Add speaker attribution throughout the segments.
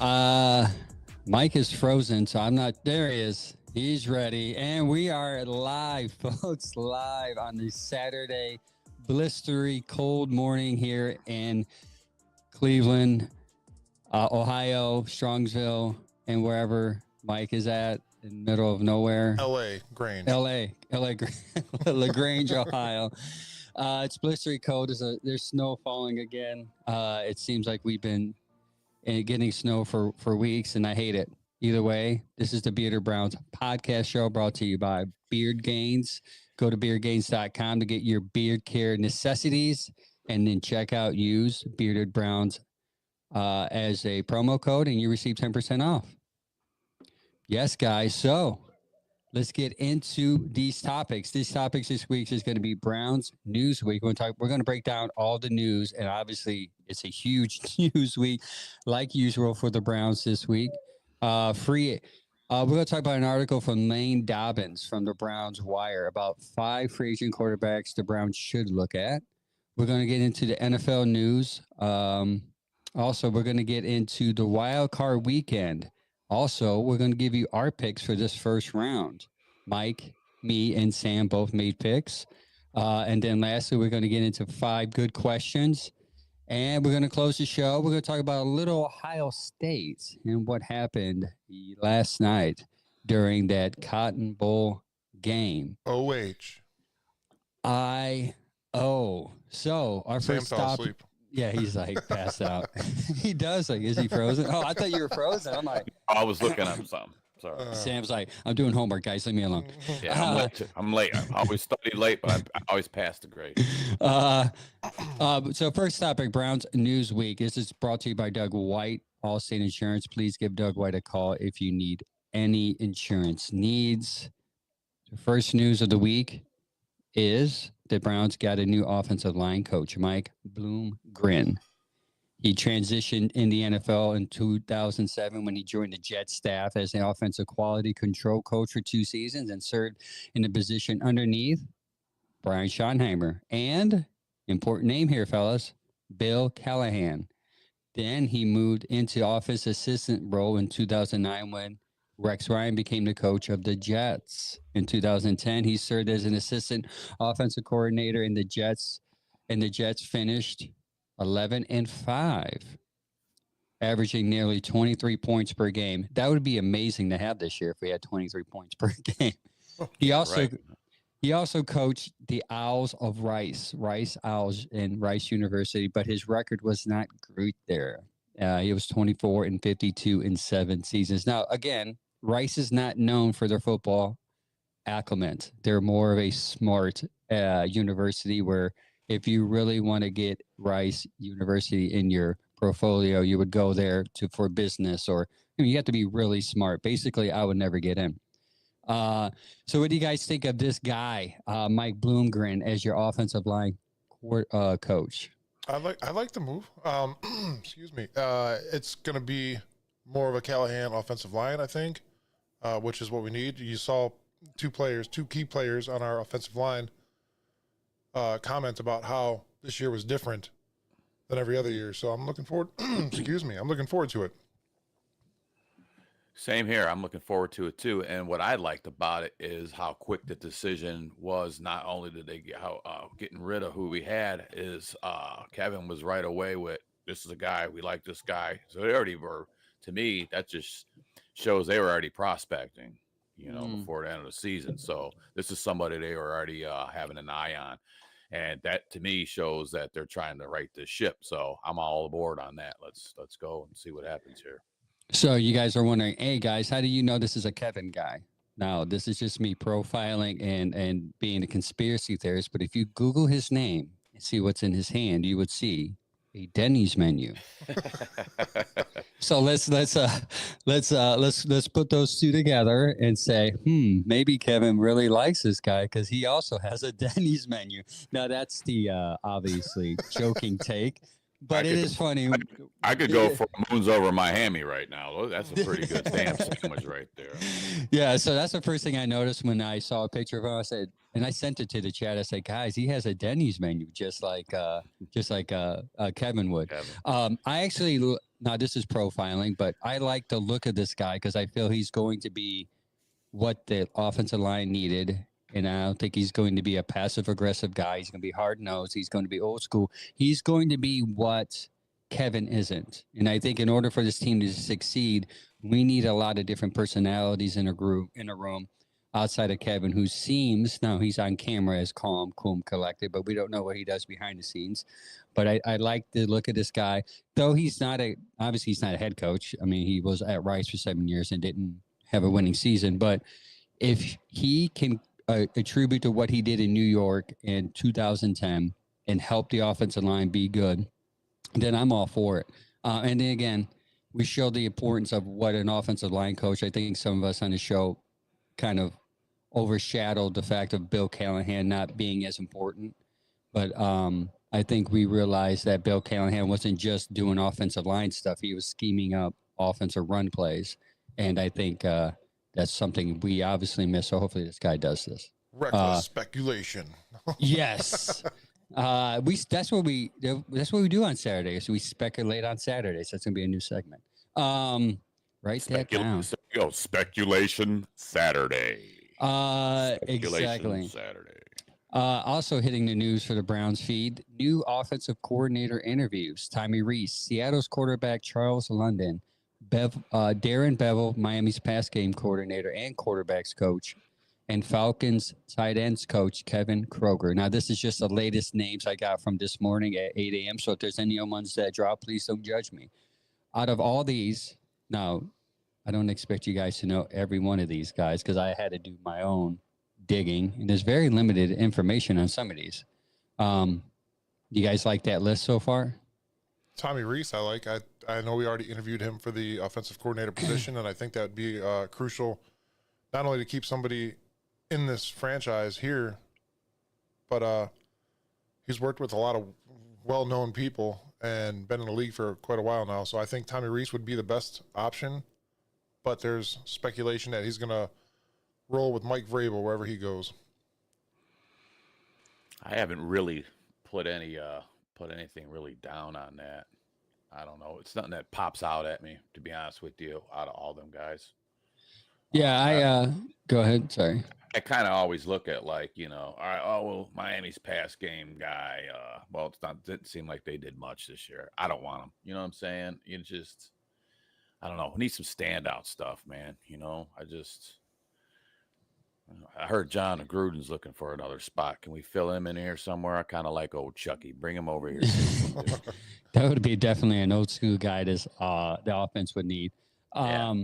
Speaker 1: Uh, Mike is frozen, so I'm not. There he is. He's ready. And we are live, folks, live on the Saturday blistery cold morning here in Cleveland, Ohio, Strongsville, and wherever Mike is at in the middle of nowhere.
Speaker 2: L.A. Grange.
Speaker 1: L.A. LaGrange, Ohio. It's blistery cold. There's snow falling again. It seems like we've been getting snow for weeks, and I hate it. Either way, this is the Bearded Browns podcast show brought to you by Beard Gains. Go to beardgains.com to get your beard care necessities, and then check out use Bearded Browns as a promo code, and you receive 10% off. Yes, guys. So let's get into these topics. These topics this week is going to be Browns News Week. We're going to break down all the news, and obviously it's a huge news week, like usual for the Browns this week. We're going to talk about an article from Lane Dobbins from the Browns Wire about 5 free agent quarterbacks the Browns should look at. We're going to get into the NFL news. Also, we're going to get into the wild card weekend. Also, we're going to give you our picks for this first round. Mike, me, and Sam both made picks. And then lastly, we're going to get into 5 good questions. And we're going to close the show. We're going to talk about a little Ohio State and what happened last night during that Cotton Bowl game.
Speaker 2: O-H.
Speaker 1: I-O. So our
Speaker 2: Sam
Speaker 1: first
Speaker 2: fell
Speaker 1: stop.
Speaker 2: asleep.
Speaker 1: Yeah, he's like passed out. He does. Like, is he frozen? Oh, I thought you were frozen. I'm like,
Speaker 3: I was looking up something. Sorry.
Speaker 1: Sam's like, I'm doing homework, guys. Leave me alone.
Speaker 3: Yeah, I'm late. I always study late, but I always pass the grade.
Speaker 1: So first topic, Browns News Week. This is brought to you by Doug White, Allstate Insurance. Please give Doug White a call if you need any insurance needs. The first news of the week is the Browns got a new offensive line coach, Mike Bloomgren. He transitioned in the NFL in 2007 when he joined the Jets staff as an offensive quality control coach for 2 seasons and served in the position underneath Brian Schottenheimer. And, important name here, fellas, Bill Callahan. Then he moved into office assistant role in 2009 when Rex Ryan became the coach of the Jets. In 2010, he served as an assistant offensive coordinator in the Jets, and the Jets finished 11-5, averaging nearly 23 points per game. That would be amazing to have this year if we had 23 points per game. He also coached the Owls of Rice Owls in Rice University, but his record was not great there. He was 24-52 in 7 seasons. Now, again, Rice is not known for their football acumen. They're more of a smart university where if you really want to get Rice University in your portfolio, you would go there for business, or you have to be really smart. Basically, I would never get in. So what do you guys think of this guy, Mike Bloomgren, as your offensive line coach?
Speaker 2: I like the move. Excuse me. It's going to be more of a Callahan offensive line, I think, which is what we need. You saw 2 key players on our offensive line comment about how this year was different than every other year. So I'm looking forward. Excuse me. I'm looking forward to it.
Speaker 3: Same here. I'm looking forward to it too. And what I liked about it is how quick the decision was. Not only did they get getting rid of who we had, is Kevin was right away with, this is a guy, we like this guy. So they already were, to me, that just shows they were already prospecting, before the end of the season. So this is somebody they were already having an eye on. And that, to me, shows that they're trying to right this ship. So I'm all aboard on that. Let's go and see what happens here.
Speaker 1: So you guys are wondering, hey, guys, how do you know this is a Kevin guy? Now, this is just me profiling and being a conspiracy theorist. But if you Google his name and see what's in his hand, you would see a Denny's menu. So let's put those 2 together and say, maybe Kevin really likes this guy because he also has a Denny's menu. Now that's the obviously joking take, but it is funny.
Speaker 3: I could go for moons over Miami right now. That's a pretty good damn sandwich right there.
Speaker 1: Yeah, so that's the first thing I noticed when I saw a picture of him. I said, and I sent it to the chat. I said, guys, he has a Denny's menu, just like Kevin would.
Speaker 3: Kevin.
Speaker 1: I actually now this is profiling, but I like the look of this guy because I feel he's going to be what the offensive line needed. And I don't think he's going to be a passive aggressive guy. He's going to be hard nosed. He's going to be old school. He's going to be what Kevin isn't. And I think in order for this team to succeed, we need a lot of different personalities in a group, in a room outside of Kevin, who seems now he's on camera as calm, cool, and collected, but we don't know what he does behind the scenes. But I like the look of this guy, though he's not obviously he's not a head coach. I mean, he was at Rice for 7 years and didn't have a winning season. But if he can attribute to what he did in New York in 2010 and help the offensive line be good, then I'm all for it. And then again, we show the importance of what an offensive line coach. I think some of us on the show kind of overshadowed the fact of Bill Callahan not being as important. But I think we realized that Bill Callahan wasn't just doing offensive line stuff. He was scheming up offensive run plays. And I think that's something we obviously miss. So hopefully this guy does this.
Speaker 2: Reckless speculation.
Speaker 1: Yes. That's what we do on Saturdays. We speculate on Saturdays. That's gonna be a new segment. Write that down.
Speaker 3: Speculation Saturday.
Speaker 1: Exactly.
Speaker 3: Saturday.
Speaker 1: Also hitting the news for the Browns feed, new offensive coordinator interviews. Tommy Reese, Seattle's quarterback Charles London, Darren Bevel, Miami's pass game coordinator and quarterbacks coach, and Falcons tight ends coach Kevin Kroger. Now, this is just the latest names I got from this morning at 8 a.m. So if there's any ones that drop, please don't judge me. Out of all these, now, I don't expect you guys to know every one of these guys because I had to do my own digging. And there's very limited information on some of these. You guys like that list so far?
Speaker 2: Tommy Reese, I like. I know we already interviewed him for the offensive coordinator position, and I think that would be crucial not only to keep somebody in this franchise here, but he's worked with a lot of well-known people and been in the league for quite a while now. So I think Tommy Reese would be the best option, but there's speculation that he's going to roll with Mike Vrabel wherever he goes.
Speaker 3: I haven't really put anything really down on that. I don't know. It's nothing that pops out at me, to be honest with you, out of all them guys.
Speaker 1: Yeah, go ahead. Sorry.
Speaker 3: I kind of always look at like, all right, Miami's pass game guy. Didn't seem like they did much this year. I don't want them. You know what I'm saying? I don't know. We need some standout stuff, man. I heard John Gruden's looking for another spot. Can we fill him in here somewhere? I kind of like old Chucky. Bring him over here.
Speaker 1: That would be definitely an old school guy the offense would need.
Speaker 3: Yeah.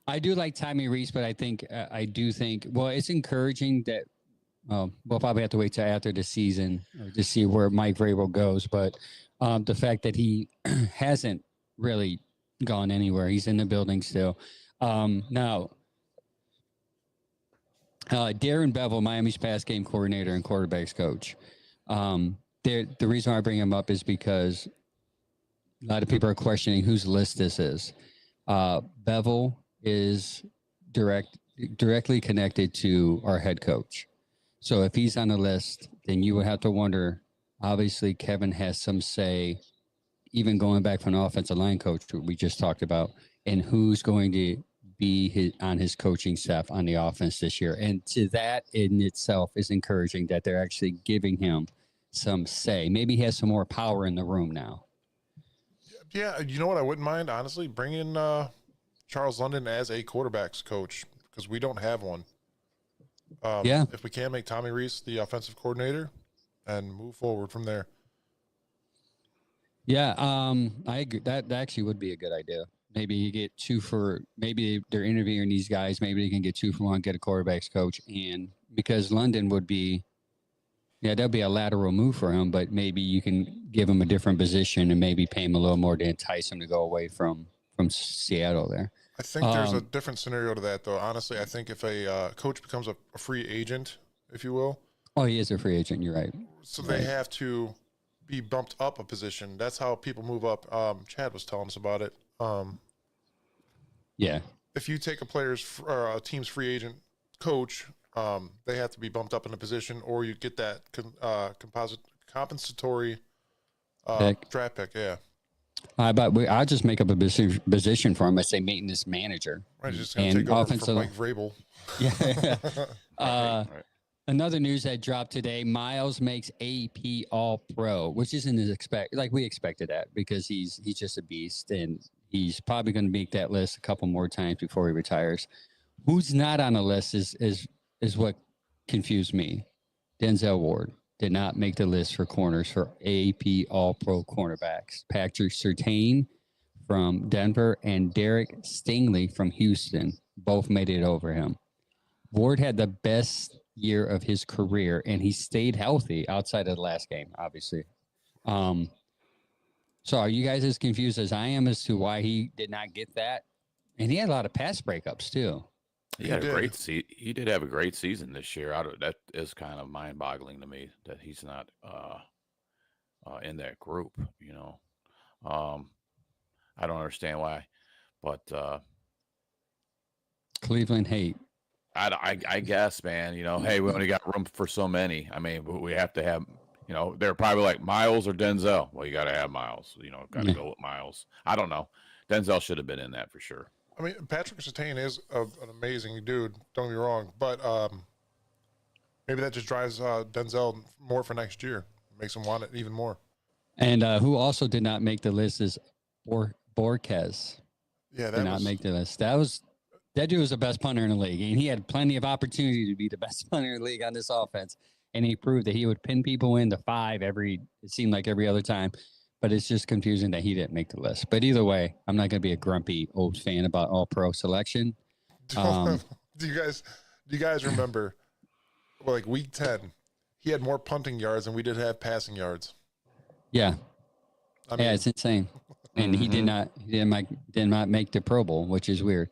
Speaker 1: I do like Tommy Reese, but I do think, well, it's encouraging that we'll probably have to wait till after the season to see where Mike Vrabel goes. But the fact that he hasn't really gone anywhere, he's in the building still. Now, Darren Bevel, Miami's pass game coordinator and quarterbacks coach. The reason why I bring him up is because a lot of people are questioning whose list this is. Bevel is directly connected to our head coach. So if he's on the list, then you would have to wonder, obviously Kevin has some say, even going back from an offensive line coach we just talked about, and who's going to be on his coaching staff on the offense this year. And to that in itself is encouraging that they're actually giving him some say. Maybe he has some more power in the room now.
Speaker 2: Yeah, you know what? I wouldn't mind, honestly, bringing Charles London as a quarterbacks coach because we don't have one. If we can make Tommy Reese the offensive coordinator and move forward from there.
Speaker 1: Yeah, I agree. That actually would be a good idea. Maybe you get maybe they're interviewing these guys. Maybe they can get 2 for 1, get a quarterbacks coach. And because London would be, that'd be a lateral move for him, but maybe you can give him a different position and maybe pay him a little more to entice him to go away from Seattle there.
Speaker 2: I think there's a different scenario to that, though. Honestly, I think if a coach becomes a free agent, if you will.
Speaker 1: Oh, he is a free agent. You're right.
Speaker 2: So they have to be bumped up a position. That's how people move up. Chad was telling us about it.
Speaker 1: Yeah.
Speaker 2: if you take a team's free agent coach, they have to be bumped up in a position, or you get that compensatory draft pick. Yeah.
Speaker 1: But I'll just make up a position for him. I say maintenance manager.
Speaker 2: Right, just going to take over from Mike Vrabel.
Speaker 1: Yeah.
Speaker 3: Right.
Speaker 1: Another news that dropped today: Miles makes AP All Pro, which isn't as we expected that, because he's just a beast, and he's probably going to make that list a couple more times before he retires. Who's not on the list is what confused me. Denzel Ward did not make the list for corners for AP All-Pro cornerbacks. Patrick Surtain from Denver and Derek Stingley from Houston both made it over him. Ward had the best year of his career, and he stayed healthy outside of the last game, obviously. So are you guys as confused as I am as to why he did not get that? And he had a lot of pass breakups too.
Speaker 3: He had a great he did have a great season this year. That is kind of mind-boggling to me that he's not in that group. I don't understand why, but
Speaker 1: Cleveland hate.
Speaker 3: I guess, man. Hey, we only got room for so many. I mean, we have to have. They're probably like Miles or Denzel. Well, you got to have Miles. Got to go with Miles. I don't know. Denzel should have been in that for sure.
Speaker 2: I mean, Patrick Surtain is an amazing dude. Don't get me wrong, but maybe that just drives Denzel more for next year. Makes him want it even more.
Speaker 1: And who also did not make the list is Borquez.
Speaker 2: Yeah,
Speaker 1: did not make the list. That dude was the best punter in the league, and he had plenty of opportunity to be the best punter in the league on this offense. And he proved that he would pin people into 5 it seemed like every other time. But it's just confusing that he didn't make the list. But either way, I'm not going to be a grumpy old fan about All-Pro selection.
Speaker 2: Do you guys remember, like week 10, he had more punting yards than we did have passing yards.
Speaker 1: Yeah. It's insane. And he did not make the Pro Bowl, which is weird.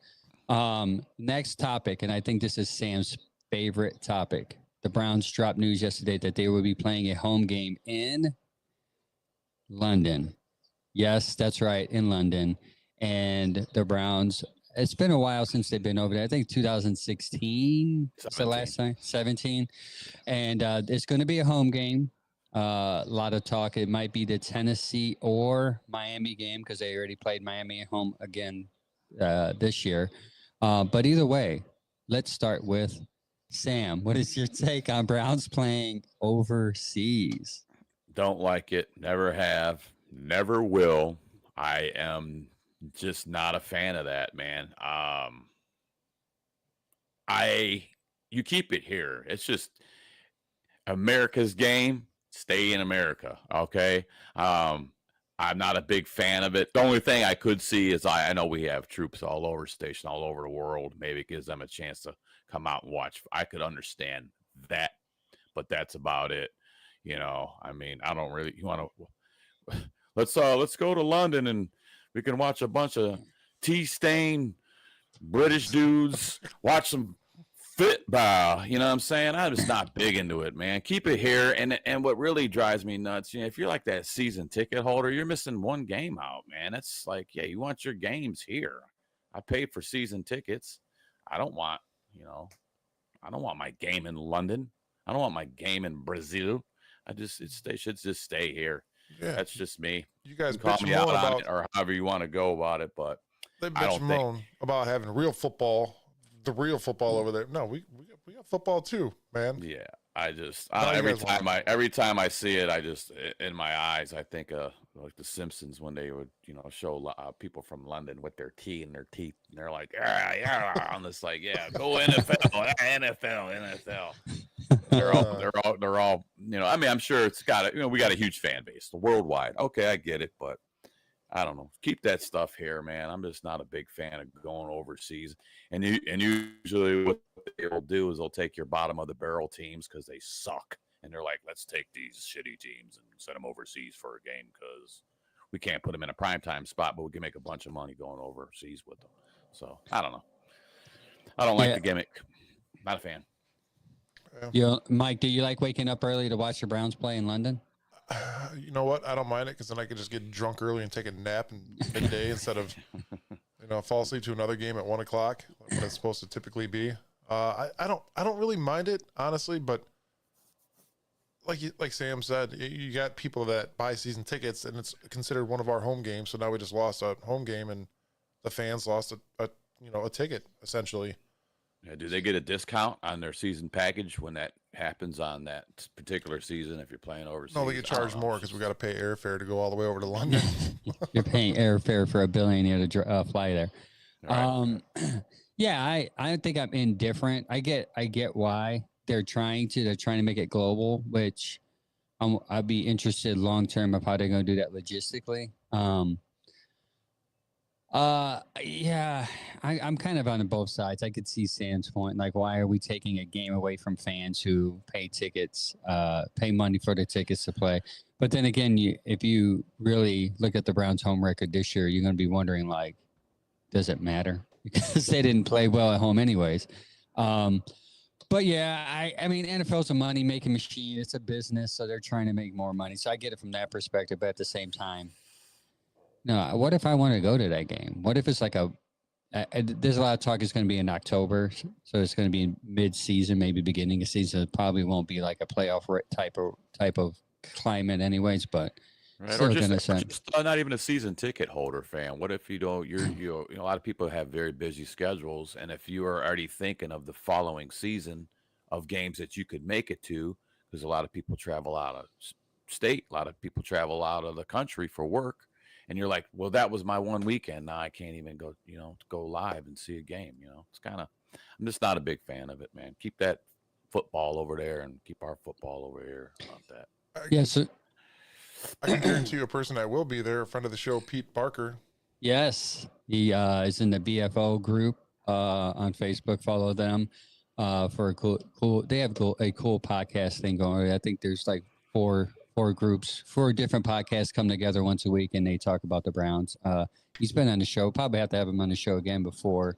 Speaker 1: Next topic, and I think this is Sam's favorite topic. The Browns dropped news yesterday that they will be playing a home game in London. Yes, that's right, in London. And the Browns, it's been a while since they've been over there. I think 2016 was the last time, 17. And it's going to be a home game. A lot of talk. It might be the Tennessee or Miami game because they already played Miami at home again this year. But either way, let's start with Sam. What is your take on Browns playing overseas?
Speaker 3: Don't like it. Never have. Never will. I am just not a fan of that, man. You keep it here. It's just America's game. Stay in America. Okay. I'm not a big fan of it. The only thing I could see is I know we have troops all over station, all over the world. Maybe it gives them a chance to come out and watch. I could understand that, but that's about it. I mean, I don't really. You want to? Let's go to London and we can watch a bunch of tea-stained British dudes watch some football. You know what I'm saying? I'm just not big into it, man. Keep it here. And what really drives me nuts, if you're like that season ticket holder, you're missing one game out, man. It's like, yeah, you want your games here. I paid for season tickets. I don't want my game in London. I don't want my game in Brazil. They should just stay here. Yeah. That's just me.
Speaker 2: You guys
Speaker 3: call me out on it or however you want to go about it, but
Speaker 2: they bitch and moan about having real football, the real football over there. No, we got football too, man.
Speaker 3: Yeah, every time I see it, I just in my eyes I think like the Simpsons when they would show people from London with their tea in their teeth, and they're like yeah, on this like go NFL, NFL. They're all I mean, I'm sure it's got we got a huge fan base worldwide. Okay, I get it, but I don't know. Keep that stuff here, man. I'm just not a big fan of going overseas. And usually what they'll do is they'll take your bottom of the barrel teams because they suck, and they're like, let's take these shitty teams and send them overseas for a game because we can't put them in a primetime spot, but we can make a bunch of money going overseas with them. So I don't know. I don't like the gimmick. Not a fan.
Speaker 1: Mike, do you like waking up early to watch the Browns play in London?
Speaker 2: You know what? I don't mind it because then I could just get drunk early and take a nap in midday instead of, fall asleep to another game at 1 o'clock when it's supposed to typically be. I don't really mind it, honestly, but like Sam said, you got people that buy season tickets and it's considered one of our home games. So now we just lost a home game and the fans lost a ticket essentially.
Speaker 3: Yeah, do they get a discount on their season package when that happens on that particular season if you're playing overseas?
Speaker 2: No, they get charged more because we got to pay airfare to go all the way over to London.
Speaker 1: You're paying airfare for a billionaire to fly there.
Speaker 3: Right.
Speaker 1: Yeah, I think I'm indifferent. I get why they're trying to make it global, which I'd be interested long term of how they're going to do that logistically. Yeah, I'm kind of on both sides. I could see Sam's point. Like, why are we taking a game away from fans who pay money for the tickets to play? But then again, if you really look at the Browns' home record this year, you're going to be wondering, like, does it matter? Because they didn't play well at home anyways. But yeah, I mean, NFL's a money-making machine. It's a business, so they're trying to make more money. So I get it from that perspective, but at the same time, no, what if I want to go to that game? What if it's like there's a lot of talk it's going to be in October, so it's going to be in mid-season, maybe beginning of season. It probably won't be like a playoff type of climate anyways, but
Speaker 3: right. Or just not even a season ticket holder fan. What if you don't, a lot of people have very busy schedules, and if you are already thinking of the following season of games that you could make it to, because a lot of people travel out of state, a lot of people travel out of the country for work. And you're like, well, that was my one weekend. Now I can't even go, go live and see a game. It's I'm just not a big fan of it, man. Keep that football over there and keep our football over here. About that.
Speaker 1: Yes.
Speaker 2: I can guarantee you a person that will be there, a friend of the show, Pete Barker.
Speaker 1: Yes. He is in the BFO group on Facebook. Follow them for a cool. They have a cool podcast thing going. I think there's like four different podcasts come together once a week and they talk about the Browns. He's been on the show. Probably have to have him on the show again before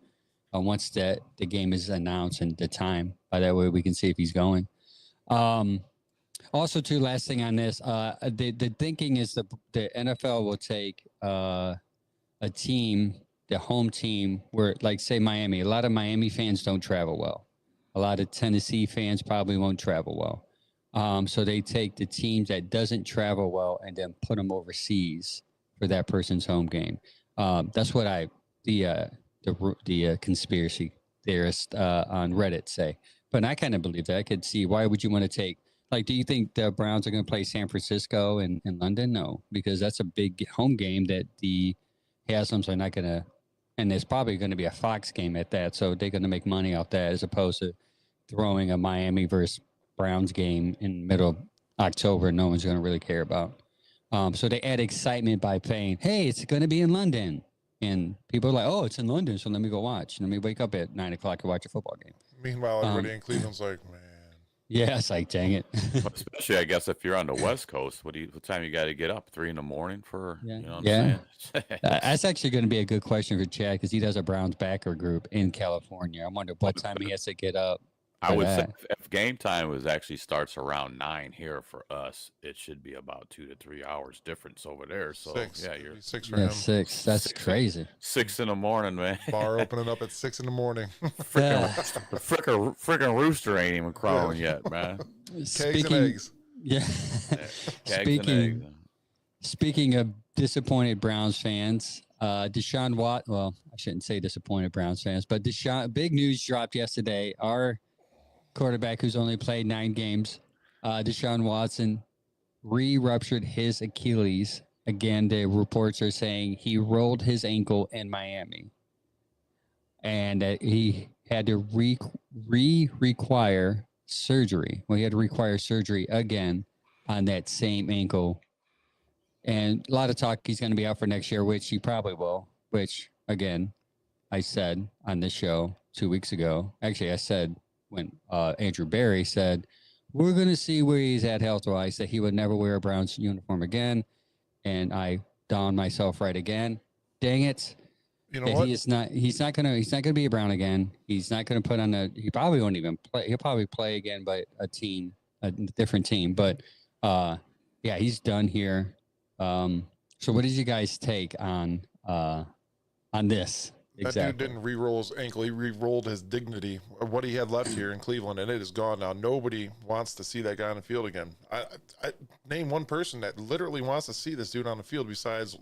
Speaker 1: once the game is announced and the time. By that way we can see if he's going. Also, too, last thing on this, the thinking is the NFL will take a team, the home team, where like say Miami. A lot of Miami fans don't travel well. A lot of Tennessee fans probably won't travel well. So they take the teams that doesn't travel well and then put them overseas for that person's home game. That's what the conspiracy theorists on Reddit say. But I kind of believe that. I could see why would you want to take, like, do you think the Browns are going to play San Francisco and London? No, because that's a big home game that the Haslam's are not going to, and there's probably going to be a Fox game at that. So they're going to make money off that as opposed to throwing a Miami versus Browns game in middle of October. No one's going to really care about. So they add excitement by saying, hey, it's going to be in London. And people are like, oh, it's in London. So let me go watch. Let me wake up at 9 o'clock and watch a football game.
Speaker 2: Meanwhile, everybody in Cleveland's like, man.
Speaker 1: Yeah, it's like, dang it.
Speaker 3: Especially, I guess, if you're on the West Coast, what time you got to get up? 3 a.m. for,
Speaker 1: yeah.
Speaker 3: You know what I'm saying?
Speaker 1: That's actually going to be a good question for Chad because he does a Browns backer group in California. I wonder what time he has to get up.
Speaker 3: I would say if game time starts around 9 here for us, it should be about 2 to 3 hours difference over there. So
Speaker 2: 6.
Speaker 3: Yeah, you're
Speaker 2: 6 for him.
Speaker 1: 6. That's crazy.
Speaker 3: 6 in the morning, man.
Speaker 2: Bar opening up at 6 in the morning.
Speaker 3: Freaking rooster ain't even crowing yet, man.
Speaker 2: Kegs and eggs.
Speaker 1: Yeah. Speaking of disappointed Browns fans, Deshaun Watson. Well, I shouldn't say disappointed Browns fans, but big news dropped yesterday. Our quarterback who's only played 9 games, Deshaun Watson, re-ruptured his Achilles. Again, the reports are saying he rolled his ankle in Miami. And he had to require surgery. Well, he had to require surgery again on that same ankle. And a lot of talk he's going to be out for next year, which he probably will, which, again, I said on this show 2 weeks ago. Actually, I said when Andrew Berry said, we're going to see where he's at health-wise, that he would never wear a Browns uniform again. And I dawned myself right again. Dang it.
Speaker 2: You know what?
Speaker 1: He's not going to be a Brown again. He's not going to put on he probably won't even play. He'll probably play again, but a different team. But yeah, he's done here. So what did you guys take on this?
Speaker 2: That dude didn't re-roll his ankle. He re-rolled his dignity, or what he had left here in Cleveland, and it is gone now. Nobody wants to see that guy on the field again. I name one person that literally wants to see this dude on the field besides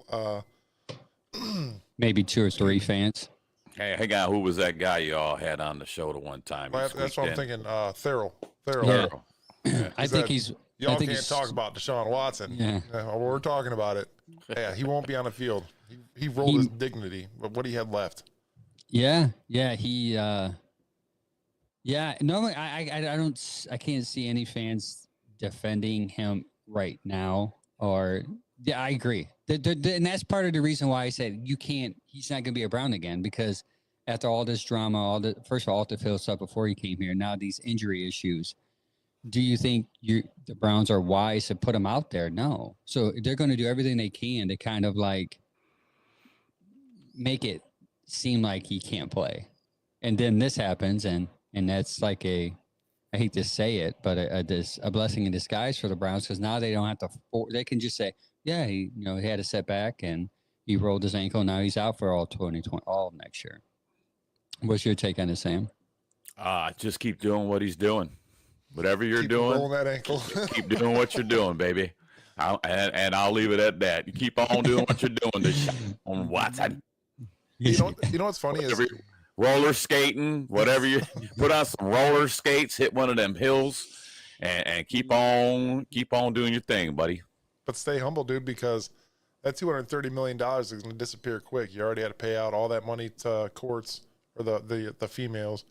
Speaker 1: maybe 2 or 3 fans.
Speaker 3: Hey, guy, who was that guy you all had on the show the one time?
Speaker 2: That's what I'm thinking. Thurl.
Speaker 1: Yeah.
Speaker 2: Yeah.
Speaker 1: I think he's.
Speaker 2: Y'all can't talk about Deshaun Watson.
Speaker 1: Yeah.
Speaker 2: We're talking about it. Yeah, he won't be on the field. He rolled his dignity, but what he had left.
Speaker 1: Yeah, he. Yeah, no, I can't see any fans defending him right now. Or yeah, I agree. And that's part of the reason why I said he's not going to be a Brown again, because after all this drama, first of all, the field stuff before he came here, now these injury issues. Do you think the Browns are wise to put him out there? No. So they're going to do everything they can to kind of like make it seem like he can't play. And then this happens, and that's like I hate to say it, but a blessing in disguise for the Browns, because now they don't have to. They can just say, yeah, he had a setback and he rolled his ankle. Now he's out for all 2020, all of next year. What's your take on it, Sam?
Speaker 3: Just keep doing what he's doing. Whatever you're doing,
Speaker 2: rolling that ankle.
Speaker 3: Keep doing what you're doing, baby. I'll leave it at that. You keep on doing what you're doing. Deshaun Watson.
Speaker 2: You know what's funny is
Speaker 3: roller skating, whatever you put on some roller skates, hit one of them hills, and keep on doing your thing, buddy.
Speaker 2: But stay humble, dude, because that $230 million is going to disappear quick. You already had to pay out all that money to courts or the females.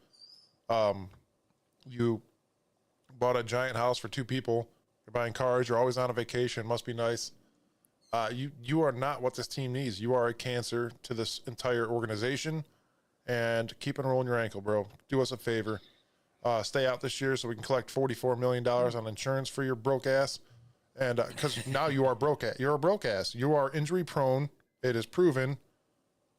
Speaker 2: You bought a giant house for 2 people. You're buying cars. You're always on a vacation. Must be nice. You are not what this team needs. You are a cancer to this entire organization. And keep on rolling your ankle, bro. Do us a favor. Stay out this year so we can collect $44 million on insurance for your broke ass. And because now you are broke ass. You're a broke ass. You are injury prone. It is proven.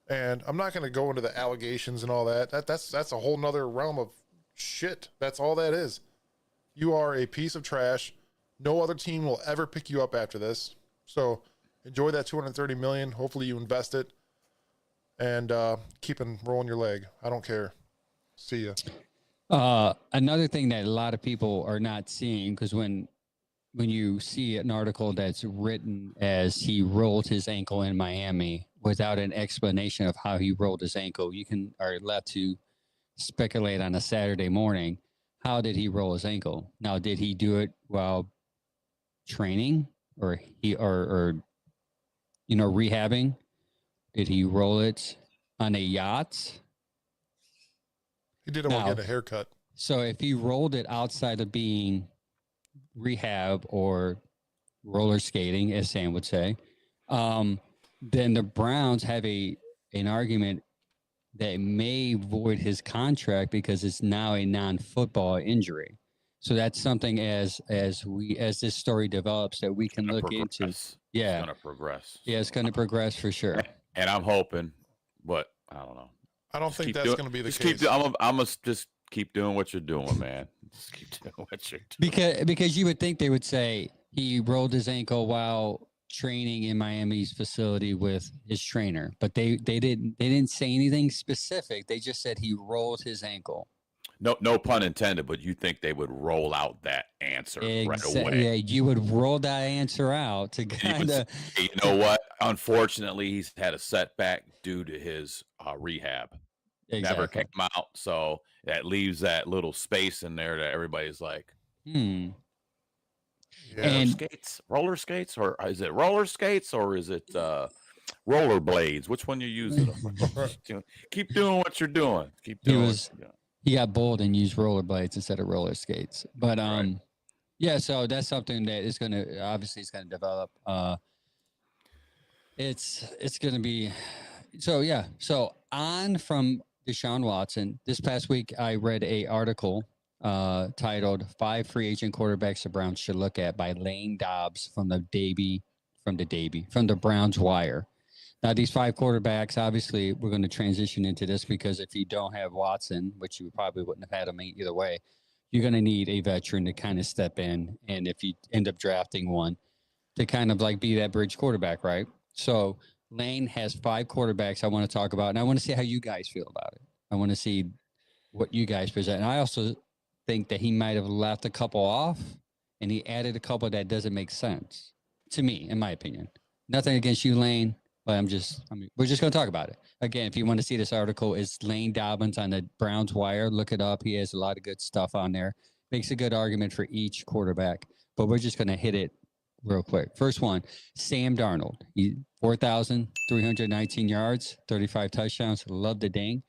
Speaker 2: And I'm not going to go into the allegations and all that. That's a whole nother realm of shit. That's all that is. You are a piece of trash. No other team will ever pick you up after this. So enjoy that $230 million. Hopefully you invest it and keep on rolling your leg. I don't care. See ya.
Speaker 1: Another thing that a lot of people are not seeing, because when you see an article that's written as he rolled his ankle in Miami without an explanation of how he rolled his ankle, you are left to speculate on a Saturday morning. How did he roll his ankle? Now, did he do it while training or rehabbing? Did he roll it on a yacht?
Speaker 2: He did it while getting a haircut.
Speaker 1: So if he rolled it outside of being rehab or roller skating, as Sam would say, then the Browns have an argument that may void his contract because it's now a non-football injury. So that's something as this story develops that we can look into. Yeah,
Speaker 3: it's going to progress.
Speaker 1: Yeah, it's going to progress for sure.
Speaker 3: And I'm hoping, but I don't know.
Speaker 2: I don't think that's going to be the case.
Speaker 3: I'm gonna just keep doing what you're doing, man. Just keep doing what you're
Speaker 1: doing. Because you would think they would say he rolled his ankle while training in Miami's facility with his trainer, but they didn't say anything specific. They just said he rolled his ankle.
Speaker 3: No pun intended, but you think they would roll out that answer right away?
Speaker 1: Yeah, you would roll that answer out to kind of.
Speaker 3: You know what? Unfortunately, he's had a setback due to his rehab. Exactly. Never came out, so that leaves that little space in there that everybody's like,
Speaker 1: Yeah.
Speaker 3: And roller skates, or is it roller skates, or is it roller blades? Which one you using? Keep doing what you're doing. Keep doing.
Speaker 1: He got bold and used roller blades instead of roller skates. But right. Yeah, so that's something that is gonna develop. It's gonna be so on from Deshaun Watson. This past week I read an article titled 5 Free Agent Quarterbacks the Browns Should Look At by Lane Dobbs from the Browns Wire. Now, these 5 quarterbacks, obviously, we're going to transition into this because if you don't have Watson, which you probably wouldn't have had him either way, you're going to need a veteran to kind of step in. And if you end up drafting one, to kind of like be that bridge quarterback, right? So Lane has 5 quarterbacks I want to talk about, and I want to see how you guys feel about it. I want to see what you guys present. And I also think that he might have left a couple off, and he added a couple that doesn't make sense to me, in my opinion. Nothing against you, Lane, but we're just going to talk about it. Again, if you want to see this article, it's Lane Dobbins on the Browns Wire. Look it up. He has a lot of good stuff on there. Makes a good argument for each quarterback, but we're just going to hit it real quick. First one, Sam Darnold. 4,319 yards, 35 touchdowns. Love the ding.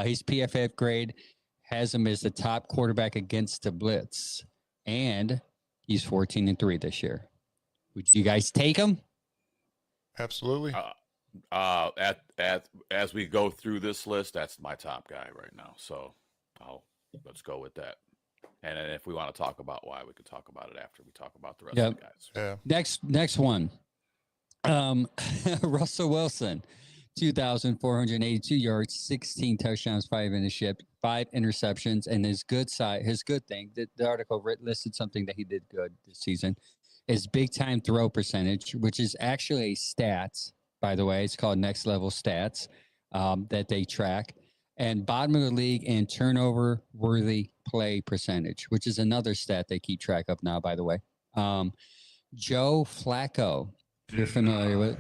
Speaker 1: His PFF grade has him as the top quarterback against the blitz, and he's 14-3 this year. Would you guys take him?
Speaker 2: Absolutely.
Speaker 3: As we go through this list, that's my top guy right now. So let's go with that. And then if we want to talk about why, we could talk about it after we talk about the rest of the guys.
Speaker 2: Yeah.
Speaker 1: Next one. Russell Wilson, 2,482 yards, 16 touchdowns, 5 interceptions, and his good thing, the article listed something that he did good this season, is big time throw percentage, which is actually a stats, by the way. It's called Next Level Stats that they track. And bottom of the league in turnover worthy play percentage, which is another stat they keep track of now, by the way. Joe Flacco, you're familiar with.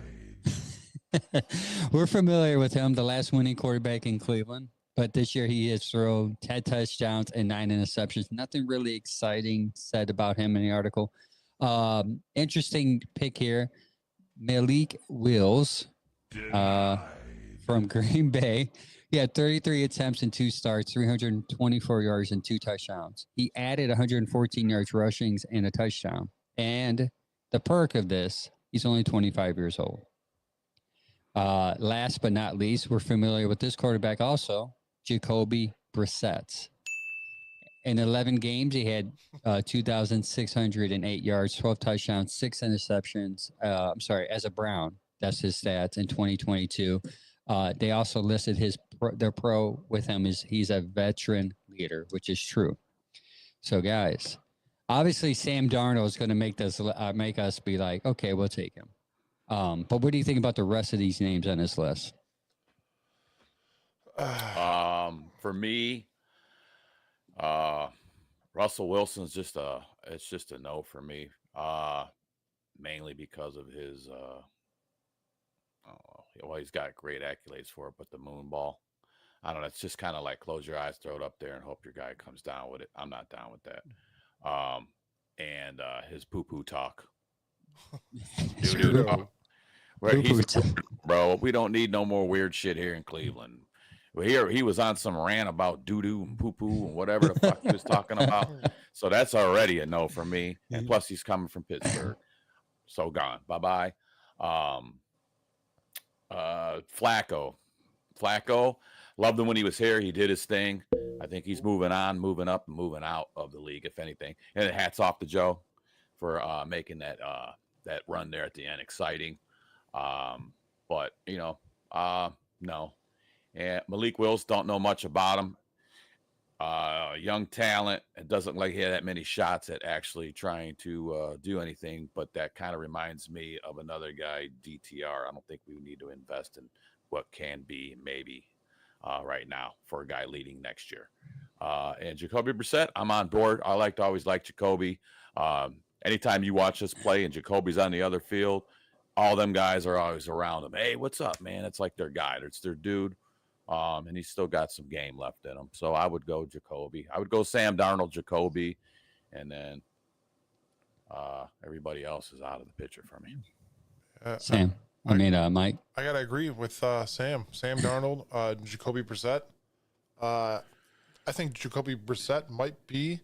Speaker 1: We're familiar with him, the last winning quarterback in Cleveland. But this year he has thrown 10 touchdowns and 9 interceptions. Nothing really exciting said about him in the article. Interesting pick here. Malik Wills from Green Bay. He had 33 attempts and 2 starts, 324 yards and 2 touchdowns. He added 114 yards rushing and a touchdown. And the perk of this, he's only 25 years old. Last but not least, we're familiar with this quarterback also, Jacoby Brissett. In 11 games, he had 2,608 yards, 12 touchdowns, 6 interceptions. As a Brown, that's his stats in 2022. They also listed their pro with him is he's a veteran leader, which is true. So, guys, obviously Sam Darnold is going to make us be like, okay, we'll take him. But what do you think about the rest of these names on this list?
Speaker 3: For me, Russell Wilson's just a no for me. Mainly because of his he's got great accolades for it, but the moon ball, I don't know. It's just kind of like close your eyes, throw it up there, and hope your guy comes down with it. I'm not down with that. And his poo-poo talk. Bro, we don't need no more weird shit here in Cleveland. Here he was on some rant about doo-doo and poo-poo and whatever the fuck he was talking about. So that's already a no for me. And plus he's coming from Pittsburgh. So gone. Bye-bye. Flacco, loved him when he was here. He did his thing. I think he's moving on, moving up, and moving out of the league, if anything. And hats off to Joe for making that run there at the end exciting. But no. And Malik Wills, don't know much about him. Young talent. It doesn't look like he had that many shots at actually trying to do anything, but that kind of reminds me of another guy, DTR. I don't think we need to invest in what can be maybe right now for a guy leading next year. And Jacoby Brissett, I'm on board. I always like Jacoby. Anytime you watch us play and Jacoby's on the other field, all them guys are always around him. Hey, what's up, man? It's like their guy. It's their dude. And he's still got some game left in him. So I would go Jacoby. I would go Sam Darnold, Jacoby, and then everybody else is out of the picture for me.
Speaker 1: Mike.
Speaker 2: I got to agree with Sam. Sam Darnold, Jacoby Brissett. I think Jacoby Brissett might be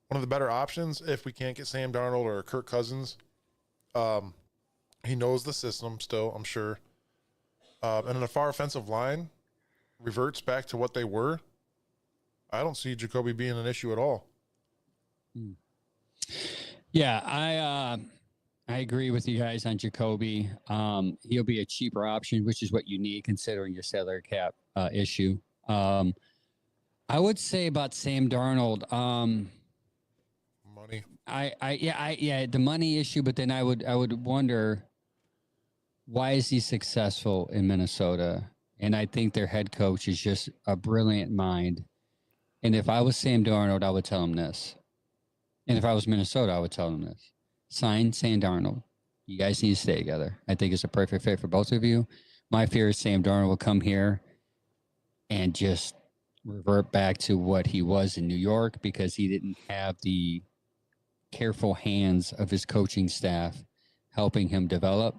Speaker 2: one of the better options if we can't get Sam Darnold or Kirk Cousins. He knows the system still, I'm sure. And then the far offensive line reverts back to what they were. I don't see Jacoby being an issue at all.
Speaker 1: Yeah, I agree with you guys on Jacoby. He'll be a cheaper option, which is what you need considering your salary cap issue. I would say about Sam Darnold.
Speaker 2: Money.
Speaker 1: The money issue, but then I would wonder. why is he successful in Minnesota? And I think their head coach is just a brilliant mind. And if I was Sam Darnold, I would tell him this. And if I was Minnesota, I would tell him this. Sign Sam Darnold. You guys need to stay together. I think it's a perfect fit for both of you. My fear is Sam Darnold will come here and just revert back to what he was in New York because he didn't have the careful hands of his coaching staff helping him develop.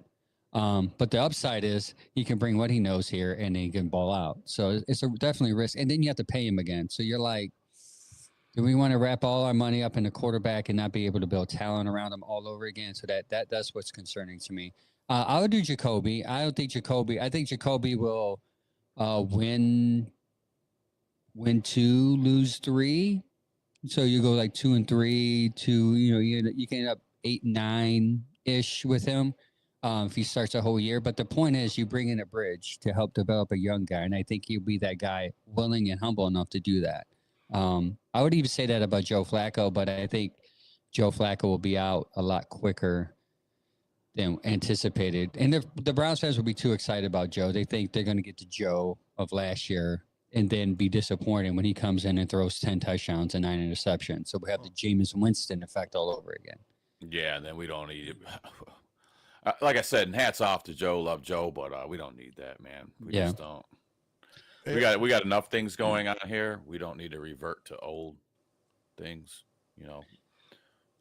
Speaker 1: But the upside is he can bring what he knows here and then he can ball out. So it's a definitely risk. And then you have to pay him again. So you're like, do we want to wrap all our money up in a quarterback and not be able to build talent around him all over again? So that's what's concerning to me. I would do Jacoby. I think Jacoby will win 2, lose 3. So you go like 2 and 3, 2. You can end up 8 and 9 ish with him if he starts a whole year. But the point is, you bring in a bridge to help develop a young guy, and I think he'll be that guy, willing and humble enough to do that. I would even say that about Joe Flacco, but I think Joe Flacco will be out a lot quicker than anticipated. And the Browns fans will be too excited about Joe. They think they're going to get the Joe of last year and then be disappointed when he comes in and throws 10 touchdowns and 9 interceptions. So we have the Jameis Winston effect all over again.
Speaker 3: Yeah, and then we don't need it. Like I said, and hats off to Joe. Love Joe, but we don't need that, man. We just don't. We got enough things going on here. We don't need to revert to old things,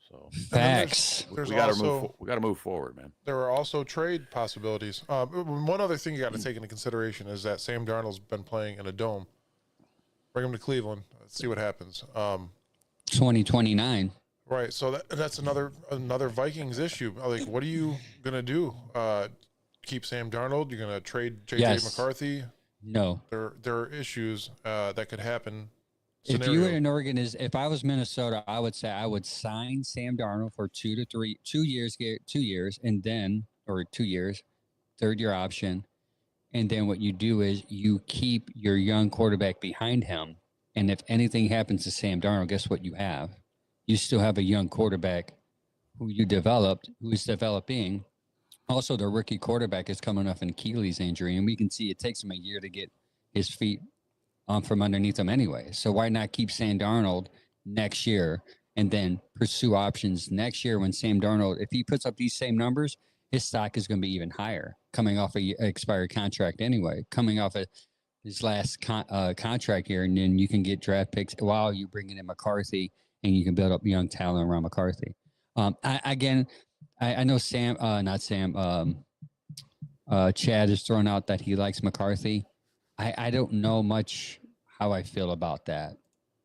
Speaker 3: So
Speaker 1: facts.
Speaker 3: We got to move forward, man.
Speaker 2: There are also trade possibilities. One other thing you got to take into consideration is that Sam Darnold's been playing in a dome. Bring him to Cleveland. Let's see what happens.
Speaker 1: 2029.
Speaker 2: Right. So that's another Vikings issue. Like, what are you gonna do? Keep Sam Darnold? You're gonna trade JJ McCarthy?
Speaker 1: No.
Speaker 2: There are issues that could happen.
Speaker 1: If you were in Oregon, if I was Minnesota, I would say I would sign Sam Darnold for 2 years, and then, or 2 years, 3rd-year option. And then what you do is you keep your young quarterback behind him. And if anything happens to Sam Darnold, guess what you have? You still have a young quarterback who you developed, who is developing. Also, the rookie quarterback is coming off an Achilles injury, and we can see it takes him a year to get his feet from underneath him anyway. So why not keep Sam Darnold next year and then pursue options next year when Sam Darnold, if he puts up these same numbers, his stock is going to be even higher coming off an expired contract anyway, coming off his last contract here, and then you can get draft picks while you bring in McCarthy and you can build up young talent around McCarthy. I know Chad has thrown out that he likes McCarthy. I don't know much how I feel about that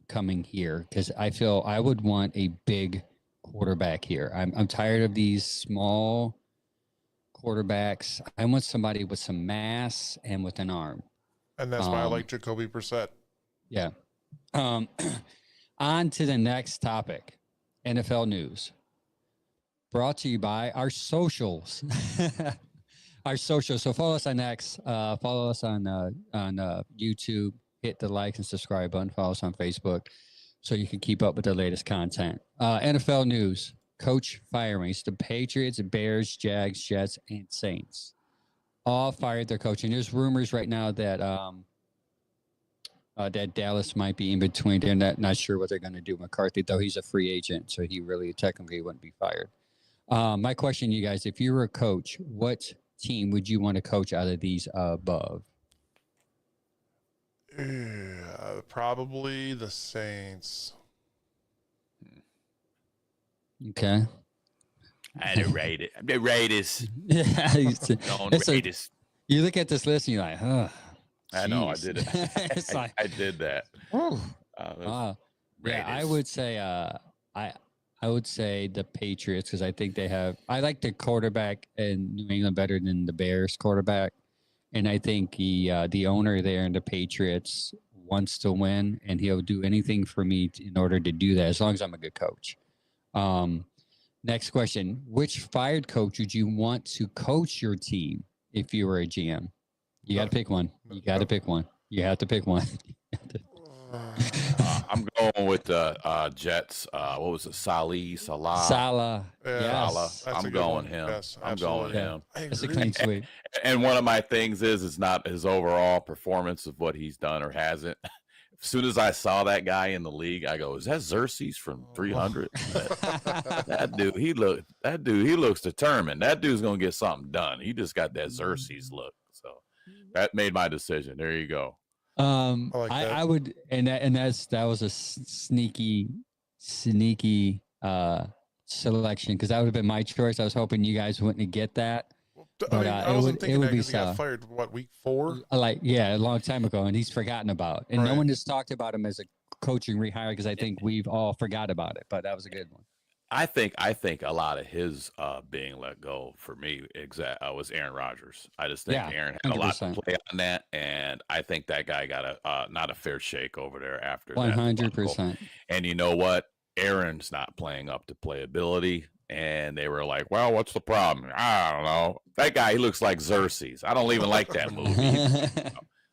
Speaker 1: coming here because I feel I would want a big quarterback here. I'm tired of these small quarterbacks. I want somebody with some mass and with an arm.
Speaker 2: And that's why I like Jacoby Brissett. Yeah.
Speaker 1: On to the next topic, NFL news. Brought to you by our socials. Our socials. So follow us on X. Follow us on YouTube. Hit the like and subscribe button. Follow us on Facebook so you can keep up with the latest content. NFL news. Coach firings. The Patriots, Bears, Jags, Jets, and Saints all fired their coach. And there's rumors right now that that Dallas might be in between. They're not sure what they're going to do. McCarthy, though, he's a free agent, so he really technically wouldn't be fired. My question to you guys, if you were a coach, what team would you want to coach out of these above?
Speaker 2: Probably the Saints.
Speaker 1: Okay.
Speaker 3: The Raiders.
Speaker 1: Yeah.
Speaker 3: Raiders.
Speaker 1: You look at this list and you're like, huh.
Speaker 3: I know, I did it.
Speaker 1: It's like,
Speaker 3: I did that.
Speaker 1: Yeah, I would say I would say the Patriots because I think they have. I like the quarterback in New England better than the Bears quarterback, and I think the owner there in the Patriots wants to win, and he'll do anything for me in order to do that as long as I'm a good coach. Next question: which fired coach would you want to coach your team if you were a GM? You got to pick one. You got to pick one. You have to pick one.
Speaker 3: I'm going with the Jets. What was it? Salah.
Speaker 1: Salah.
Speaker 2: Yeah,
Speaker 3: Salah.
Speaker 1: Yes.
Speaker 2: that's a
Speaker 3: I'm
Speaker 2: good
Speaker 3: going
Speaker 2: one.
Speaker 3: him.
Speaker 2: Yes,
Speaker 3: I'm going
Speaker 2: absolutely.
Speaker 1: Yeah.
Speaker 3: him.
Speaker 2: I
Speaker 1: It's a
Speaker 2: agree.
Speaker 1: clean sweep.
Speaker 3: And one of my things is not his overall performance of what he's done or hasn't. As soon as I saw that guy in the league, I go, "Is that Xerxes from 300?" That dude, he looks determined. That dude's gonna get something done. He just got that Xerxes look. So that made my decision. There you go.
Speaker 2: I like that.
Speaker 1: I would, and that was a sneaky selection because that would have been my choice. I was hoping you guys wouldn't get that. But,
Speaker 2: I
Speaker 1: it
Speaker 2: wasn't
Speaker 1: would-
Speaker 2: thinking
Speaker 1: it would
Speaker 2: that
Speaker 1: be
Speaker 2: because he got
Speaker 1: Salah.
Speaker 2: fired, week 4?
Speaker 1: A long time ago, and he's forgotten about, and no
Speaker 2: Right.
Speaker 1: one has talked about him as a coaching rehire because I think we've all forgot about it. But that was a good one.
Speaker 3: I think a lot of his being let go for me was Aaron Rodgers. I just think
Speaker 1: Yeah,
Speaker 3: Aaron had a lot to
Speaker 1: 100%.
Speaker 3: play on that, and I think that guy got a not a fair shake over there after that
Speaker 1: 100%.
Speaker 3: debacle. And you know what? Aaron's not playing up to playability, and they were like, "Well, what's the problem?" I don't know. That guy, he looks like Xerxes. I don't even like that movie.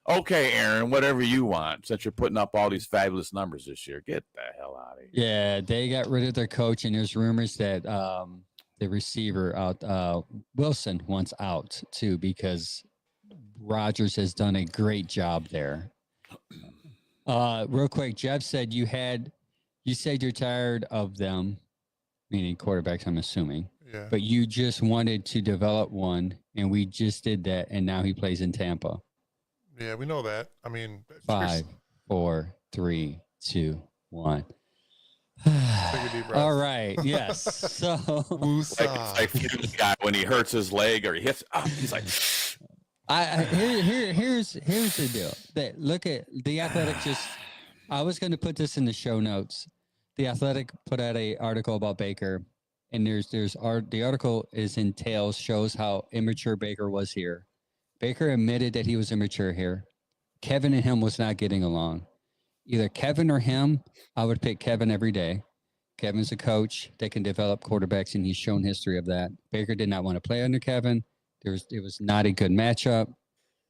Speaker 3: Okay, Aaron, whatever you want. Since you're putting up all these fabulous numbers this year, get the hell out of here.
Speaker 1: Yeah, they got rid of their coach, and there's rumors that the receiver out Wilson wants out too because Rogers has done a great job there. Real quick, Jeff said you said you're tired of them, meaning quarterbacks, I'm assuming,
Speaker 2: Yeah.
Speaker 1: but you just wanted to develop one, and we just did that, and now he plays in Tampa.
Speaker 2: Yeah, we know that. I mean,
Speaker 1: 5, 4, 3, 2, 1.
Speaker 2: Take a deep breath.
Speaker 1: All right. Yes. So
Speaker 3: Like the guy when he hurts his leg or he hits, he's like,
Speaker 1: here's the deal. That look at the Athletic. I was going to put this in the show notes. The Athletic put out a article about Baker, and the article shows how immature Baker was here. Baker admitted that he was immature here. Kevin and him was not getting along. Either Kevin or him. I would pick Kevin every day. Kevin's a coach that can develop quarterbacks, and he's shown history of that. Baker did not want to play under Kevin. It was not a good matchup.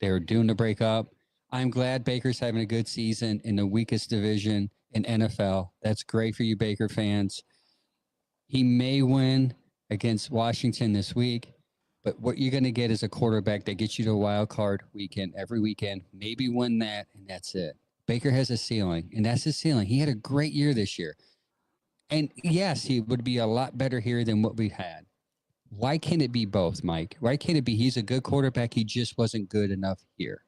Speaker 1: They were doomed to break up. I'm glad Baker's having a good season in the weakest division in NFL. That's great for you Baker fans. He may win against Washington this week, but what you're going to get is a quarterback that gets you to a wild card weekend every weekend, maybe win that, and that's it. Baker has a ceiling, and that's his ceiling. He had a great year this year. And yes, he would be a lot better here than what we had. Why can't it be both, Mike? Why can't it be he's a good quarterback, he just wasn't good enough here?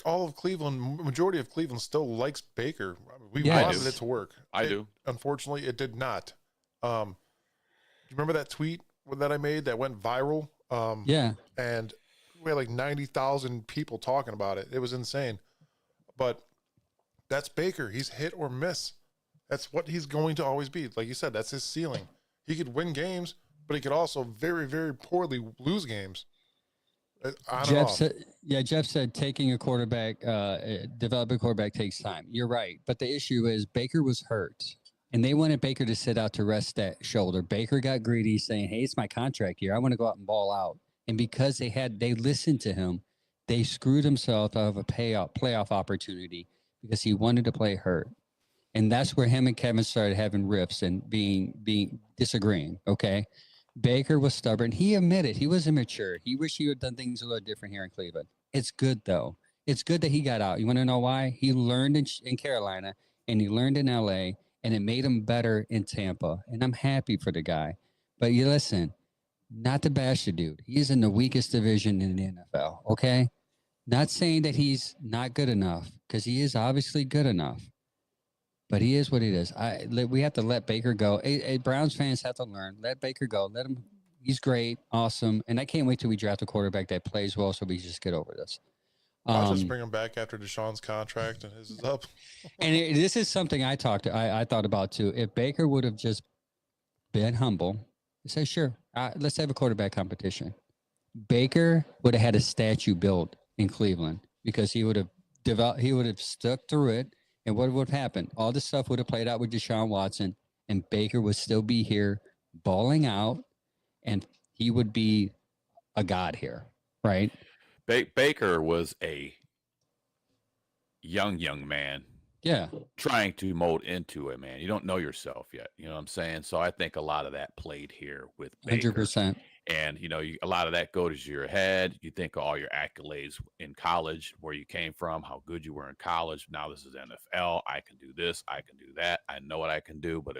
Speaker 2: All of Cleveland, majority of Cleveland still likes Baker. We
Speaker 1: Yeah, I
Speaker 2: wanted
Speaker 3: do.
Speaker 2: it to work.
Speaker 3: I do.
Speaker 2: Unfortunately, it did not. Do you remember that tweet that I made that went viral?
Speaker 1: Yeah.
Speaker 2: And we had like 90,000 people talking about it. It was insane. But that's Baker. He's hit or miss. That's what he's going to always be. Like you said, that's his ceiling. He could win games, but he could also very, very poorly lose games.
Speaker 1: Jeff said taking a quarterback, developing a quarterback takes time. You're right. But the issue is Baker was hurt, and they wanted Baker to sit out to rest that shoulder. Baker got greedy saying, hey, it's my contract year. I want to go out and ball out. And because they listened to him, they screwed himself out of a playoff opportunity because he wanted to play hurt. And that's where him and Kevin started having rifts and being disagreeing. Okay. Baker was stubborn. He admitted he was immature. He wished he had done things a little different here in Cleveland. It's good though. It's good that he got out. You want to know why? He learned in Carolina and he learned in LA, and it made him better in Tampa. And I'm happy for the guy. But you listen, not to bash the dude. He is in the weakest division in the NFL. Okay. Not saying that he's not good enough, because he is obviously good enough. But he is what he is. We have to let Baker go. Browns fans have to learn. Let Baker go. Let him. He's great, awesome, and I can't wait till we draft a quarterback that plays well, so we just get over this.
Speaker 2: I'll just bring him back after Deshaun's contract and his is up.
Speaker 1: And this is something I thought about too. If Baker would have just been humble, say, sure, let's have a quarterback competition. Baker would have had a statue built in Cleveland because he would have developed. He would have stuck through it. And what would have happened? All this stuff would have played out with Deshaun Watson, and Baker would still be here balling out, and he would be a god here, right?
Speaker 3: Baker was a young man
Speaker 1: Yeah.
Speaker 3: trying to mold into it, man. You don't know yourself yet. You know what I'm saying? So I think a lot of that played here with Baker.
Speaker 1: 100%.
Speaker 3: And, a lot of that goes to your head. You think of all your accolades in college, where you came from, how good you were in college. Now this is NFL. I can do this. I can do that. I know what I can do. But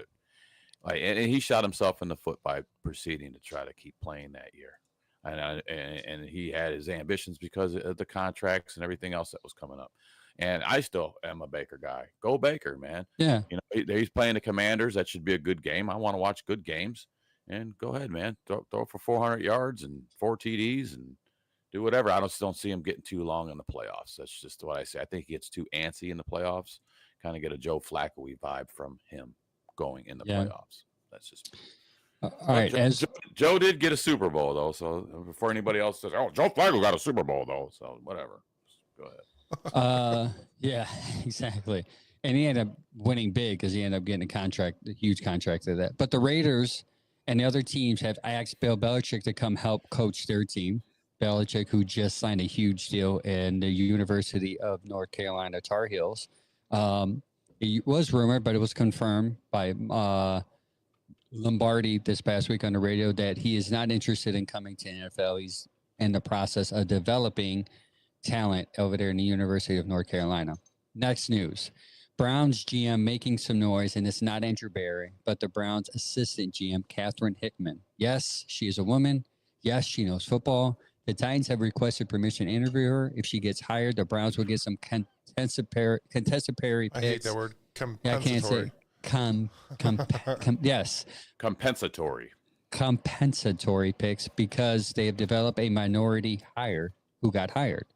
Speaker 3: and he shot himself in the foot by proceeding to try to keep playing that year. And he had his ambitions because of the contracts and everything else that was coming up. And I still am a Baker guy. Go Baker, man.
Speaker 1: Yeah.
Speaker 3: He's playing the Commanders. That should be a good game. I want to watch good games. And go ahead, man. Throw for 400 yards and 4 TDs and do whatever. I just don't see him getting too long in the playoffs. That's just what I say. I think he gets too antsy in the playoffs. Kind of get a Joe Flacco-y vibe from him going in the playoffs. That's just me.
Speaker 1: All right.
Speaker 3: Joe did get a Super Bowl, though. So before anybody else says, "Oh, Joe Flacco got a Super Bowl," though. So whatever. Go ahead.
Speaker 1: Yeah, exactly. And he ended up winning big because he ended up getting a huge contract of that. But the Raiders and the other teams have asked Bill Belichick to come help coach their team. Belichick, who just signed a huge deal in the University of North Carolina Tar Heels. It was rumored, but it was confirmed by Lombardi this past week on the radio that he is not interested in coming to NFL. He's in the process of developing talent over there in the University of North Carolina. Next news. Browns GM making some noise, and it's not Andrew Berry, but the Browns assistant GM, Catherine Hickman. Yes, she is a woman. Yes, she knows football. The Titans have requested permission to interview her. If she gets hired, the Browns will get some contestatory picks.
Speaker 2: I hate that word.
Speaker 1: Yeah, I can't say yes. Compensatory picks because they have developed a minority hire who got hired.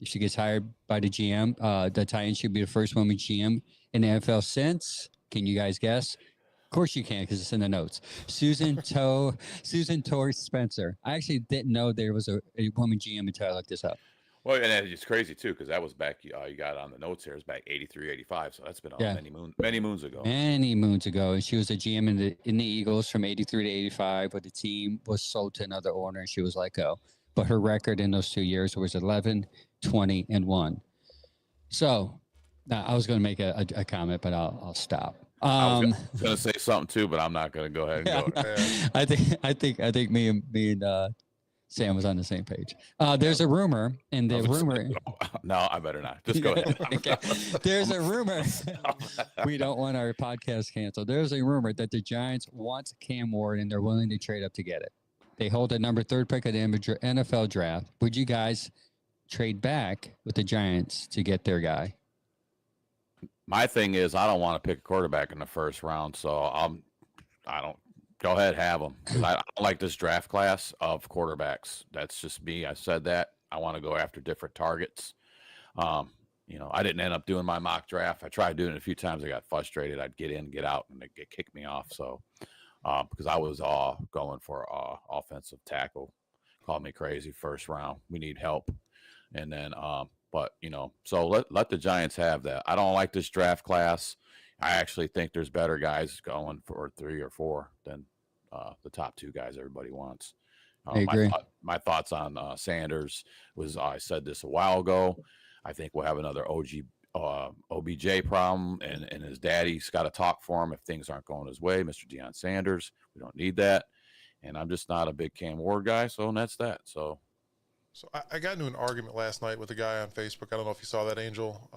Speaker 1: If she gets hired by the GM, the Titans should be the first woman GM in the NFL since. Can you guys guess? Of course you can because it's in the notes. Susan Torres Spencer. I actually didn't know there was a woman GM until I looked this up.
Speaker 3: Well, and it's crazy too because that was back. You got on the notes here. It's back 83, 85. So that's been many moons ago.
Speaker 1: Many moons ago, and she was a GM in the Eagles from 83 to 85. But the team was sold to another owner, and she was let go. But her record in those 2 years was 11, 20, and 1. So now I was going to make a comment, but I'll stop.
Speaker 3: I was going to say something too, but I'm not going to go ahead and go.
Speaker 1: I think me and Sam was on the same page. There's a rumor, and the rumor.
Speaker 3: No, I better not. Just go ahead.
Speaker 1: Okay. There's a rumor. We don't want our podcast canceled. There's a rumor that the Giants want Cam Ward, and they're willing to trade up to get it. They hold a number 3 pick of the NFL draft. Would you guys trade back with the Giants to get their guy?
Speaker 3: My thing is, I don't want to pick a quarterback in the first round, so I don't. Go ahead, have them. I don't like this draft class of quarterbacks. That's just me. I said that. I want to go after different targets. I didn't end up doing my mock draft. I tried doing it a few times. I got frustrated. I'd get in, get out, and they'd kick me off. So, because I was going for offensive tackle, called me crazy first round. We need help, and then, so let the Giants have that. I don't like this draft class. I actually think there's better guys going for 3 or 4 than the top 2 guys everybody wants.
Speaker 1: I agree.
Speaker 3: My thoughts on Sanders was I said this a while ago. I think we'll have another OBJ problem, and his daddy's got to talk for him if things aren't going his way. Mr. Deion Sanders, we don't need that. And I'm just not a big Cam Ward guy, so that's that. So
Speaker 2: I got into an argument last night with a guy on Facebook. I don't know if you saw that, Angel.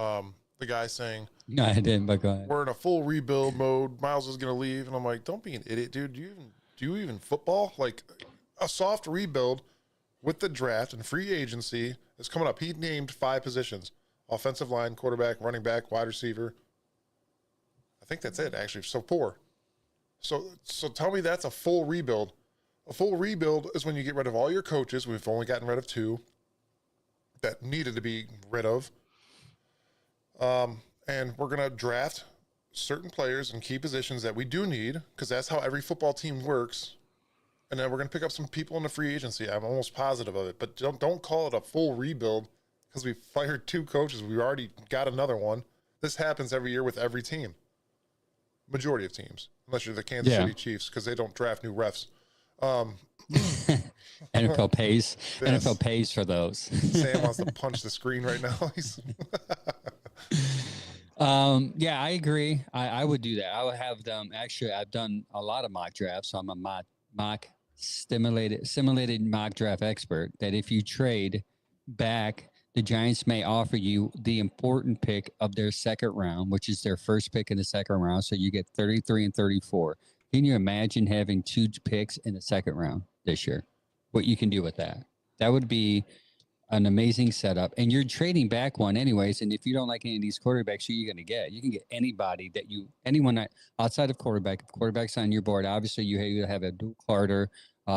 Speaker 2: The guy saying,
Speaker 1: "No, I didn't." But go ahead.
Speaker 2: We're in a full rebuild mode. Miles is going to leave, and I'm like, "Don't be an idiot, dude. Do you even football? Like a soft rebuild with the draft and free agency is coming up. He named 5 positions: offensive line, quarterback, running back, wide receiver. I think that's it, actually. So 4. So tell me that's a full rebuild. A full rebuild is when you get rid of all your coaches. We've only gotten rid of 2 that needed to be rid of. And we're going to draft certain players and key positions that we do need, because that's how every football team works. And then we're going to pick up some people in the free agency. I'm almost positive of it. But don't call it a full rebuild because we fired 2 coaches. We already got another one. This happens every year with every team. Majority of teams, unless you're the Kansas City Chiefs, because they don't draft new refs.
Speaker 1: NFL pays.
Speaker 2: Yes.
Speaker 1: NFL pays for those.
Speaker 2: Sam wants to punch the screen right now.
Speaker 1: Yeah, I agree. I would do that. I would have them. Actually, I've done a lot of mock drafts, so I'm a mock simulated mock draft expert. That if you trade back, the Giants may offer you the important pick of their second round, which is their first pick in the second round. So you get 33 and 34. Can you imagine having two picks in the second round this year? What you can do with that? That would be an amazing setup, and you're trading back one anyways. And if you don't like any of these quarterbacks, who are you going to get? You can get anybody anyone outside of quarterback. If quarterback's on your board, obviously you have Abdul Carter,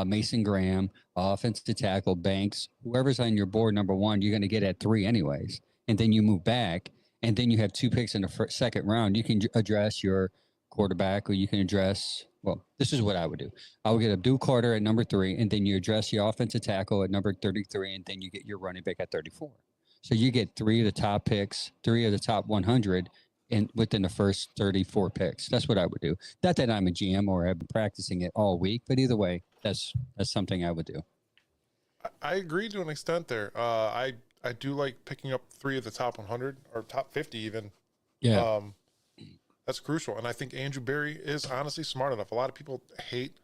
Speaker 1: Mason Graham, offensive tackle, Banks, whoever's on your board, number one, you're going to get at 3 anyways. And then you move back, and then you have 2 picks in the second round. You can address your quarterback, or you can address. Well, this is what I would do. I would get Abdul Carter at number 3, and then you address your offensive tackle at number 33, and then you get your running back at 34. So you get 3 of the top picks, 3 of the top 100 within the first 34 picks. That's what I would do. Not that I'm a GM or have been practicing it all week, but either way, that's something I would do.
Speaker 2: I agree to an extent there. I do like picking up 3 of the top 100 or top 50 even.
Speaker 1: Yeah.
Speaker 2: That's crucial. And I think Andrew Berry is honestly smart enough. A lot of people hate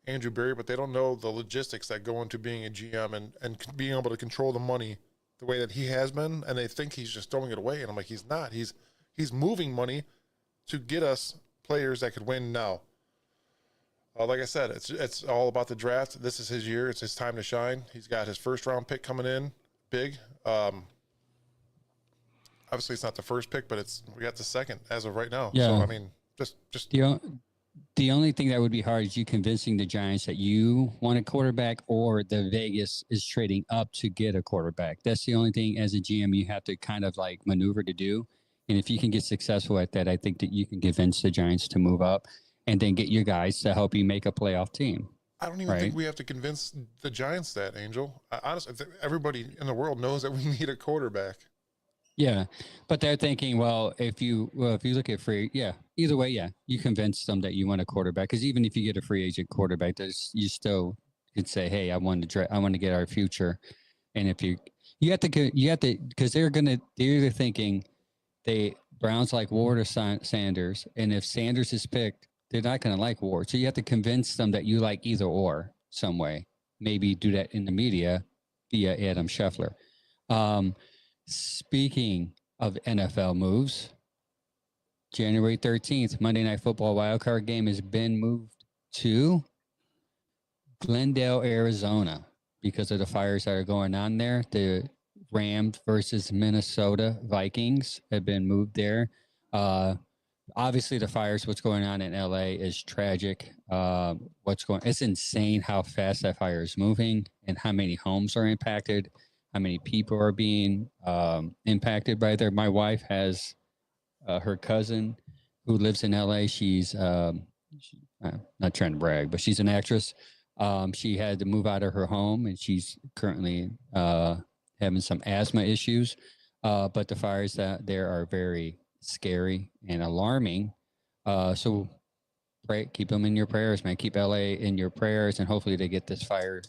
Speaker 2: Andrew Berry, but they don't know the logistics that go into being a GM and being able to control the money the way that he has been. And they think he's just throwing it away. And I'm like, he's not. He's moving money to get us players that could win now. Like I said, it's all about the draft. This is his year. It's his time to shine. He's got his first round pick coming in big. Obviously, it's not the first pick, but we got the second as of right now.
Speaker 1: Yeah.
Speaker 2: So, I mean, just
Speaker 1: the only thing that would be hard is you convincing the Giants that you want a quarterback, or the Vegas is trading up to get a quarterback. That's the only thing as a GM you have to kind of like maneuver to do. And if you can get successful at that, I think that you can convince the Giants to move up and then get your guys to help you make a playoff team.
Speaker 2: I don't even think we have to convince the Giants that, Angel. Honestly, everybody in the world knows that we need a quarterback.
Speaker 1: Yeah, but they're thinking, well, if you look at either way, you convince them that you want a quarterback, because even if you get a free agent quarterback, you still could say, hey, I want to get our future, and if you have to, because they're either thinking Browns like Ward or Sanders, and if Sanders is picked, they're not going to like Ward, so you have to convince them that you like either or some way. Maybe do that in the media via Adam Scheffler. Speaking of NFL moves, January 13th, Monday Night Football wildcard game has been moved to Glendale, Arizona, because of the fires that are going on there. The Rams versus Minnesota Vikings have been moved there. Obviously, the fires, what's going on in LA is tragic. It's insane how fast that fire is moving and how many homes are impacted. How many people are being impacted by there. My wife has her cousin who lives in LA. She's not trying to brag, but she's an actress. She had to move out of her home, and she's currently having some asthma issues. But the fires there are very scary and alarming. So keep them in your prayers, man. Keep LA in your prayers, and hopefully they get this fire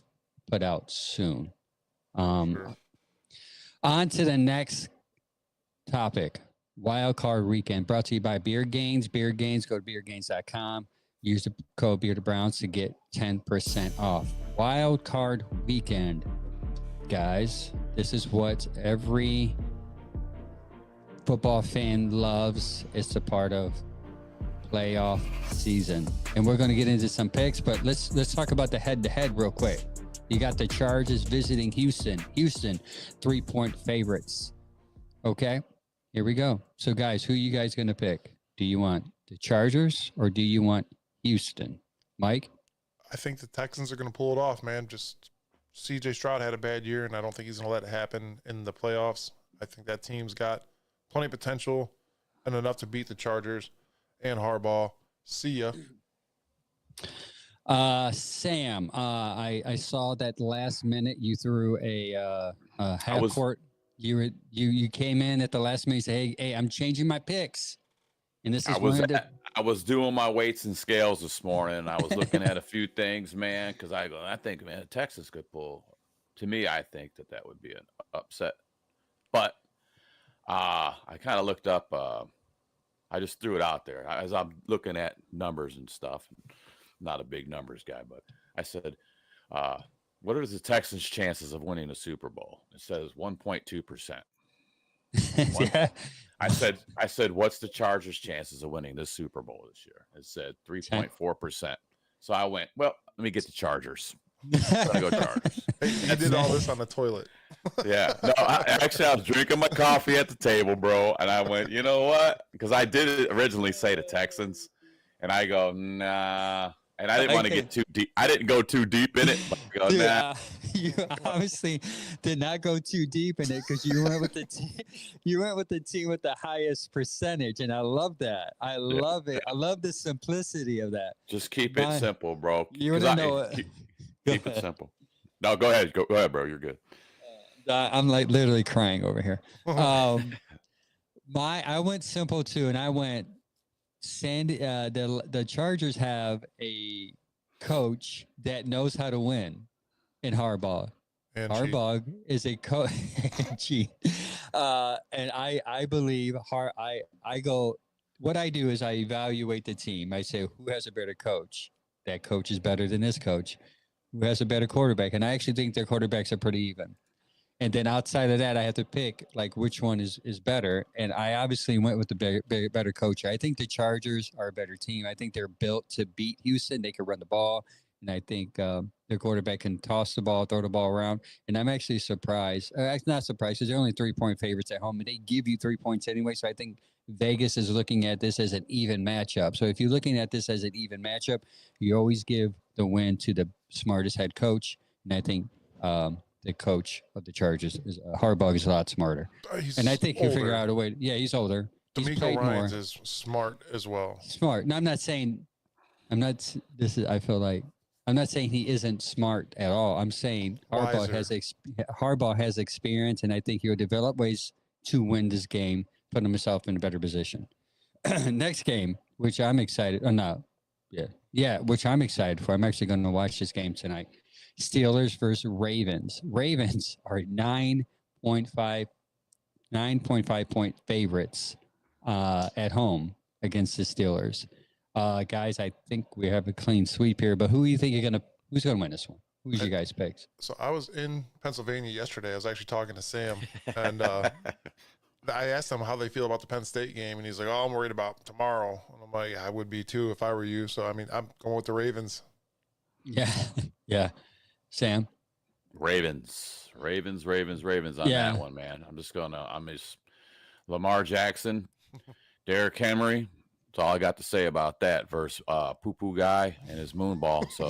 Speaker 1: put out soon.
Speaker 2: Sure.
Speaker 1: On to the next topic. Wild Card Weekend, brought to you by Beard Gains. Beard Gains, go to beardgains.com. Use the code Bearded Browns to get 10% off. Wild Card Weekend, guys. This is what every football fan loves. It's a part of playoff season, and we're going to get into some picks. But let's talk about the head-to-head real quick. You got the Chargers visiting Houston. Houston, 3-point favorites. Okay, here we go. So, guys, who are you guys going to pick? Do you want the Chargers or do you want Houston? Mike?
Speaker 2: I think the Texans are going to pull it off, man. Just C.J. Stroud had a bad year, and I don't think he's going to let it happen in the playoffs. I think that team's got plenty of potential and enough to beat the Chargers and Harbaugh. See ya.
Speaker 1: Sam, I saw that last minute you threw a half court. You came in at the last minute and said, hey, I'm changing my picks. And this is
Speaker 3: I was doing my weights and scales this morning, and I was looking at a few things, man, because I think, man, Texas could pull. To me, I think that would be an upset. But I kind of looked up I just threw it out there as I'm looking at numbers and stuff. Not a big numbers guy, but I said, what are the Texans' chances of winning a Super Bowl? It says 1.2%.
Speaker 1: Yeah.
Speaker 3: I said, what's the Chargers' chances of winning this Super Bowl this year? It said 3.4%. So I went, well, let me get the Chargers. I'm gonna go Chargers.
Speaker 2: He did all this on the toilet.
Speaker 3: Yeah. No, I was drinking my coffee at the table, bro. And I went, you know what? Because I did originally say the Texans. And I go, nah. And I didn't want to get too deep. I didn't go too deep in it. But I go,
Speaker 1: Dude,
Speaker 3: nah.
Speaker 1: You obviously did not go too deep in it because you went with the team with the highest percentage, and I love that. I love it. I love the simplicity of that.
Speaker 3: Just keep it simple, bro.
Speaker 1: You want to know?
Speaker 3: Keep it simple. No, go ahead. Go ahead, bro. You're good.
Speaker 1: I'm like literally crying over here. I went simple too, and I went Sandy. The Chargers have a coach that knows how to win in Harbaugh.
Speaker 2: And
Speaker 1: Harbaugh is a coach. And I believe I go. What I do is I evaluate the team. I say who has a better coach. That coach is better than this coach. Who has a better quarterback? And I actually think their quarterbacks are pretty even. And then outside of that, I have to pick like which one is better. And I obviously went with the better coach. I think the Chargers are a better team. I think they're built to beat Houston. They can run the ball. And I think their quarterback can toss the ball, throw the ball around. And I'm actually surprised. Not surprised because they're only 3-point favorites at home. And they give you 3 points anyway. So I think Vegas is looking at this as an even matchup. So if you're looking at this as an even matchup, you always give the win to the smartest head coach. And I think the coach of the Chargers is Harbaugh is a lot smarter. And I think he'll figure out a way. Yeah, he's older.
Speaker 2: D'Amico Ryans is smart as well.
Speaker 1: Smart. No, I'm not saying he isn't smart at all. I'm saying Harbaugh has experience, and I think he'll develop ways to win this game, put himself in a better position. Next game, which I'm excited. Which I'm excited for. I'm actually going to watch this game tonight. Steelers versus Ravens. Ravens are 9.5 point favorites at home against the Steelers. Guys, I think we have a clean sweep here, but who's gonna win this one? Who's your guys' picks?
Speaker 2: So I was in Pennsylvania yesterday. I was actually talking to Sam, and I asked him how they feel about the Penn State game, and he's like, "Oh, I'm worried about tomorrow." And I'm like, "I would be too if I were you." So I mean, I'm going with the Ravens.
Speaker 1: Yeah. Sam?
Speaker 3: Ravens on that one, man. I'm just Lamar Jackson, Derrick Henry. That's all I got to say about that versus Poo-Poo Guy and his moon ball. So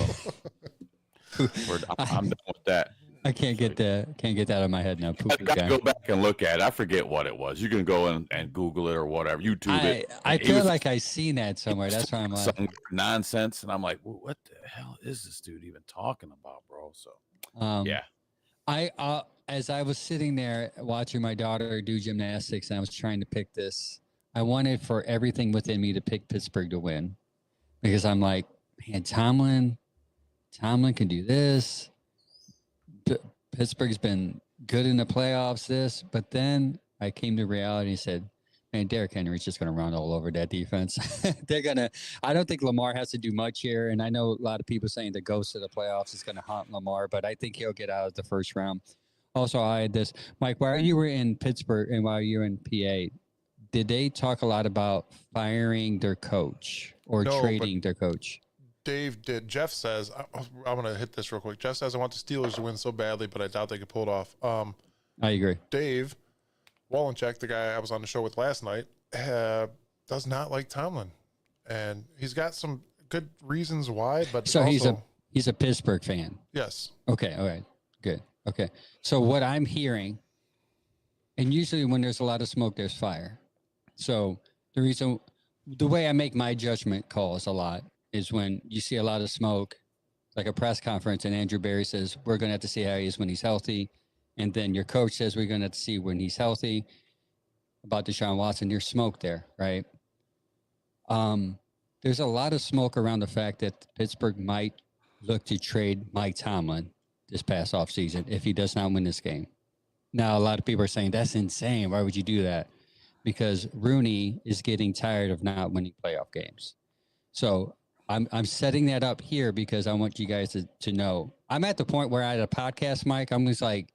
Speaker 3: I'm done with that.
Speaker 1: I can't get that out of my head now.
Speaker 3: I got to go back and look at it. I forget what it was. You can go and Google it or whatever. YouTube it.
Speaker 1: I feel like I seen that somewhere. That's why I'm like
Speaker 3: some nonsense, and I'm like, well, what the hell is this dude even talking about, bro? So yeah.
Speaker 1: As I was sitting there watching my daughter do gymnastics, and I was trying to pick this, I wanted for everything within me to pick Pittsburgh to win because I'm like, man, Tomlin can do this. Pittsburgh's been good in the playoffs, but then I came to reality and said, man, Derrick Henry's just going to run all over that defense. I don't think Lamar has to do much here. And I know a lot of people saying the ghost of the playoffs is going to haunt Lamar, but I think he'll get out of the first round. Also, I had this, Mike, while you were in Pittsburgh and while you were in PA, did they talk a lot about firing their coach or trading their coach?
Speaker 2: Dave did. Jeff says, I'm going to hit this real quick. Jeff says, I want the Steelers to win so badly, but I doubt they could pull it off.
Speaker 1: I agree.
Speaker 2: Dave Wallencheck, the guy I was on the show with last night, does not like Tomlin. And he's got some good reasons why, but
Speaker 1: so he's a Pittsburgh fan.
Speaker 2: Yes.
Speaker 1: Okay. All right. Good. Okay. So what I'm hearing, and usually when there's a lot of smoke, there's fire. So the way I make my judgment calls a lot is when you see a lot of smoke, like a press conference, and Andrew Berry says, we're going to have to see how he is when he's healthy. And then your coach says, we're going to have to see when he's healthy. About Deshaun Watson, there's smoke there, right? There's a lot of smoke around the fact that Pittsburgh might look to trade Mike Tomlin this past offseason if he does not win this game. Now, a lot of people are saying, that's insane. Why would you do that? because Rooney is getting tired of not winning playoff games. So I'm setting that up here because I want you guys to know. I'm at the point where I had a podcast, Mike. I'm just like,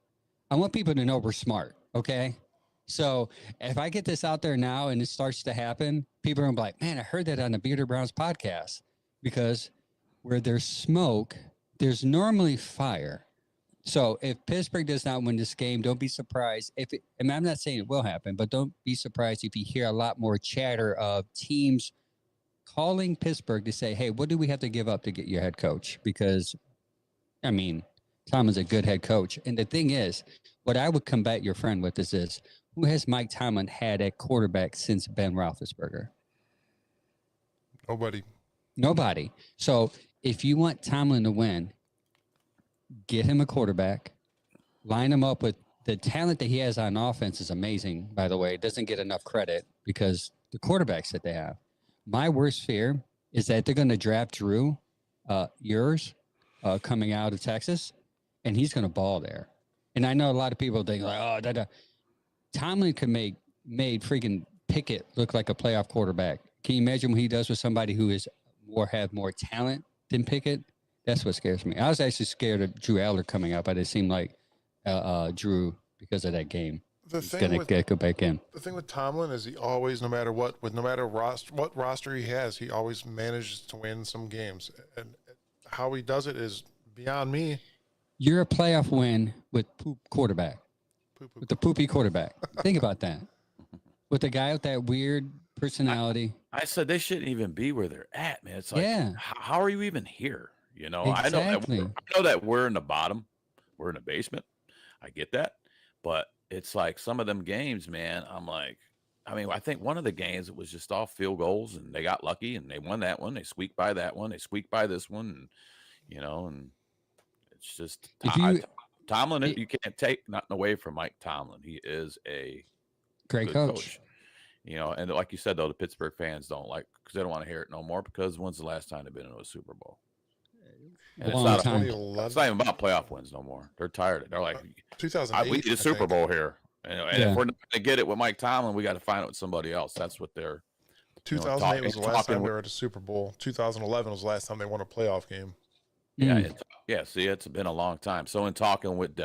Speaker 1: I want people to know we're smart. Okay. So if I get this out there now and it starts to happen, people are gonna be like, man, I heard that on the Bearder Browns podcast, because where there's smoke, there's normally fire. So if Pittsburgh does not win this game, don't be surprised and I'm not saying it will happen, but don't be surprised if you hear a lot more chatter of teams calling Pittsburgh to say, hey, what do we have to give up to get your head coach? Because, I mean, Tomlin's a good head coach. And the thing is, what I would combat your friend with is this: who has Mike Tomlin had at quarterback since Ben Roethlisberger? Nobody. So if you want Tomlin to win, get him a quarterback, line him up with the talent that he has on offense is amazing, by the way. It doesn't get enough credit because the quarterbacks that they have. My worst fear is that they're going to draft Drew, coming out of Texas, and he's going to ball there. And I know a lot of people think like, oh, Tomlin could made freaking Pickett look like a playoff quarterback. Can you imagine what he does with somebody who have more talent than Pickett? That's what scares me. I was actually scared of Drew Aller coming up, but it seemed like Drew, because of that game, he's going to go back in.
Speaker 2: The thing with Tomlin is he always, no matter what roster he has, he always manages to win some games. And how he does it is beyond me.
Speaker 1: You're a playoff win with quarterback. With the poopy quarterback. Think about that. With the guy with that weird personality.
Speaker 3: I said they shouldn't even be where they're at, man. It's like, how are you even here? You know,
Speaker 1: exactly.
Speaker 3: I know that we're in the bottom. We're in the basement. I get that. But it's like some of them games, man, I'm like, I think one of the games, it was just all field goals and they got lucky and they won that one. They squeaked by that one. They squeaked by this one. And, you know, and it's just Tomlin, you can't take nothing away from Mike Tomlin. He is a
Speaker 1: great coach.
Speaker 3: You know, and like you said, though, the Pittsburgh fans don't like, because they don't want to hear it no more, because when's the last time they've been in a Super Bowl? And it's not even about playoff wins no more. They're tired. They're like,
Speaker 2: 2008,
Speaker 3: we need a Super Bowl here. And if we're not going to get it with Mike Tomlin, we got to find it with somebody else. That's what they're
Speaker 2: 2008 was the last time they were at a Super Bowl. 2011 was the last time they won a playoff game.
Speaker 3: Yeah. See, it's been a long time. So in talking with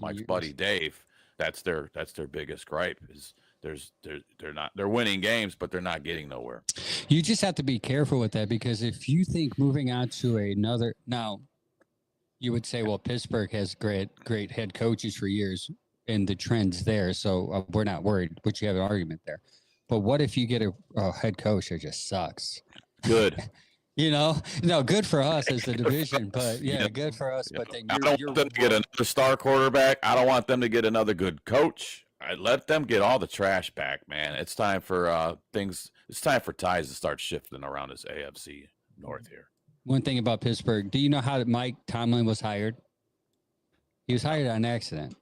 Speaker 3: Mike's buddy Dave, that's their biggest gripe is they're winning games, but they're not getting nowhere.
Speaker 1: You just have to be careful with that, because if you think moving on to another, now you would say, well, Pittsburgh has great head coaches for years and the trends there, so we're not worried, but you have an argument there. But what if you get a head coach that just sucks?
Speaker 3: Good.
Speaker 1: No, good for us as the division, but good for us. But then
Speaker 3: I don't want them to get another star quarterback. I don't want them to get another good coach. I let them get all the trash back, man. It's time for It's time for ties to start shifting around this AFC North here.
Speaker 1: One thing about Pittsburgh, do you know how Mike Tomlin was hired? He was hired on accident.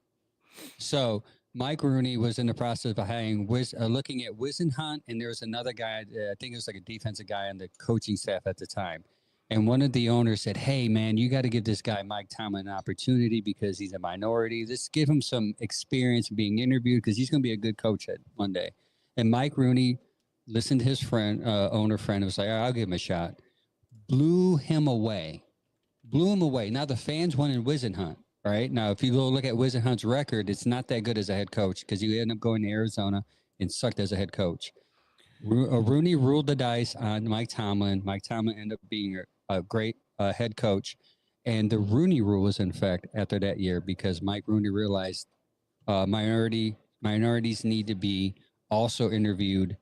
Speaker 1: So Mike Rooney was in the process of hiring, looking at Wisenhunt, and there was another guy, I think it was like a defensive guy on the coaching staff at the time. And one of the owners said, hey, man, you got to give this guy Mike Tomlin an opportunity because he's a minority. Just give him some experience being interviewed because he's going to be a good coach one day. And Mike Rooney listened to his owner friend, was like, I'll give him a shot. Blew him away. Now the fans wanted Wisenhunt, right? Now, if you go look at Wisenhunt's record, it's not that good as a head coach because he ended up going to Arizona and sucked as a head coach. Rooney ruled the dice on Mike Tomlin. Mike Tomlin ended up being a great head coach. And the Rooney rule was in effect after that year because Mike Rooney realized minorities need to be also interviewed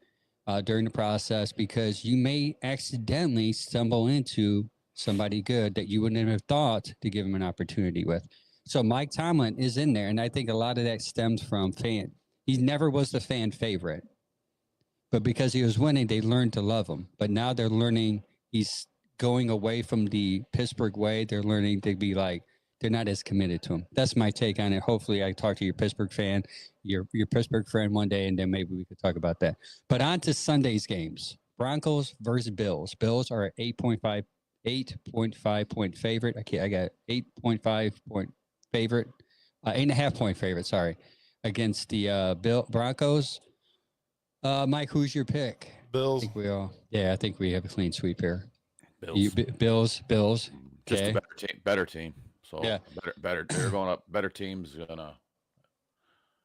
Speaker 1: during the process because you may accidentally stumble into somebody good that you wouldn't have thought to give him an opportunity with. So Mike Tomlin is in there, and I think a lot of that stems from fan. He never was the fan favorite. But because he was winning, they learned to love him. But now they're learning he's going away from the Pittsburgh way. They're learning to be like, they're not as committed to him. That's my take on it. Hopefully I talk to your Pittsburgh fan, your Pittsburgh friend one day, and then maybe we could talk about that. But on to Sunday's games. Broncos versus Bills. Bills are 8.5 point favorite. I got 8.5 point favorite, 8.5 point favorite, sorry, against the Broncos. Mike, who's your pick? I
Speaker 2: Bills.
Speaker 1: think we all. Yeah, I think we have a clean sweep here.
Speaker 3: Bills.
Speaker 1: Bills.
Speaker 3: Just
Speaker 1: Okay.
Speaker 3: a better team. So
Speaker 1: Yeah.
Speaker 3: better. They're going up. Better teams gonna.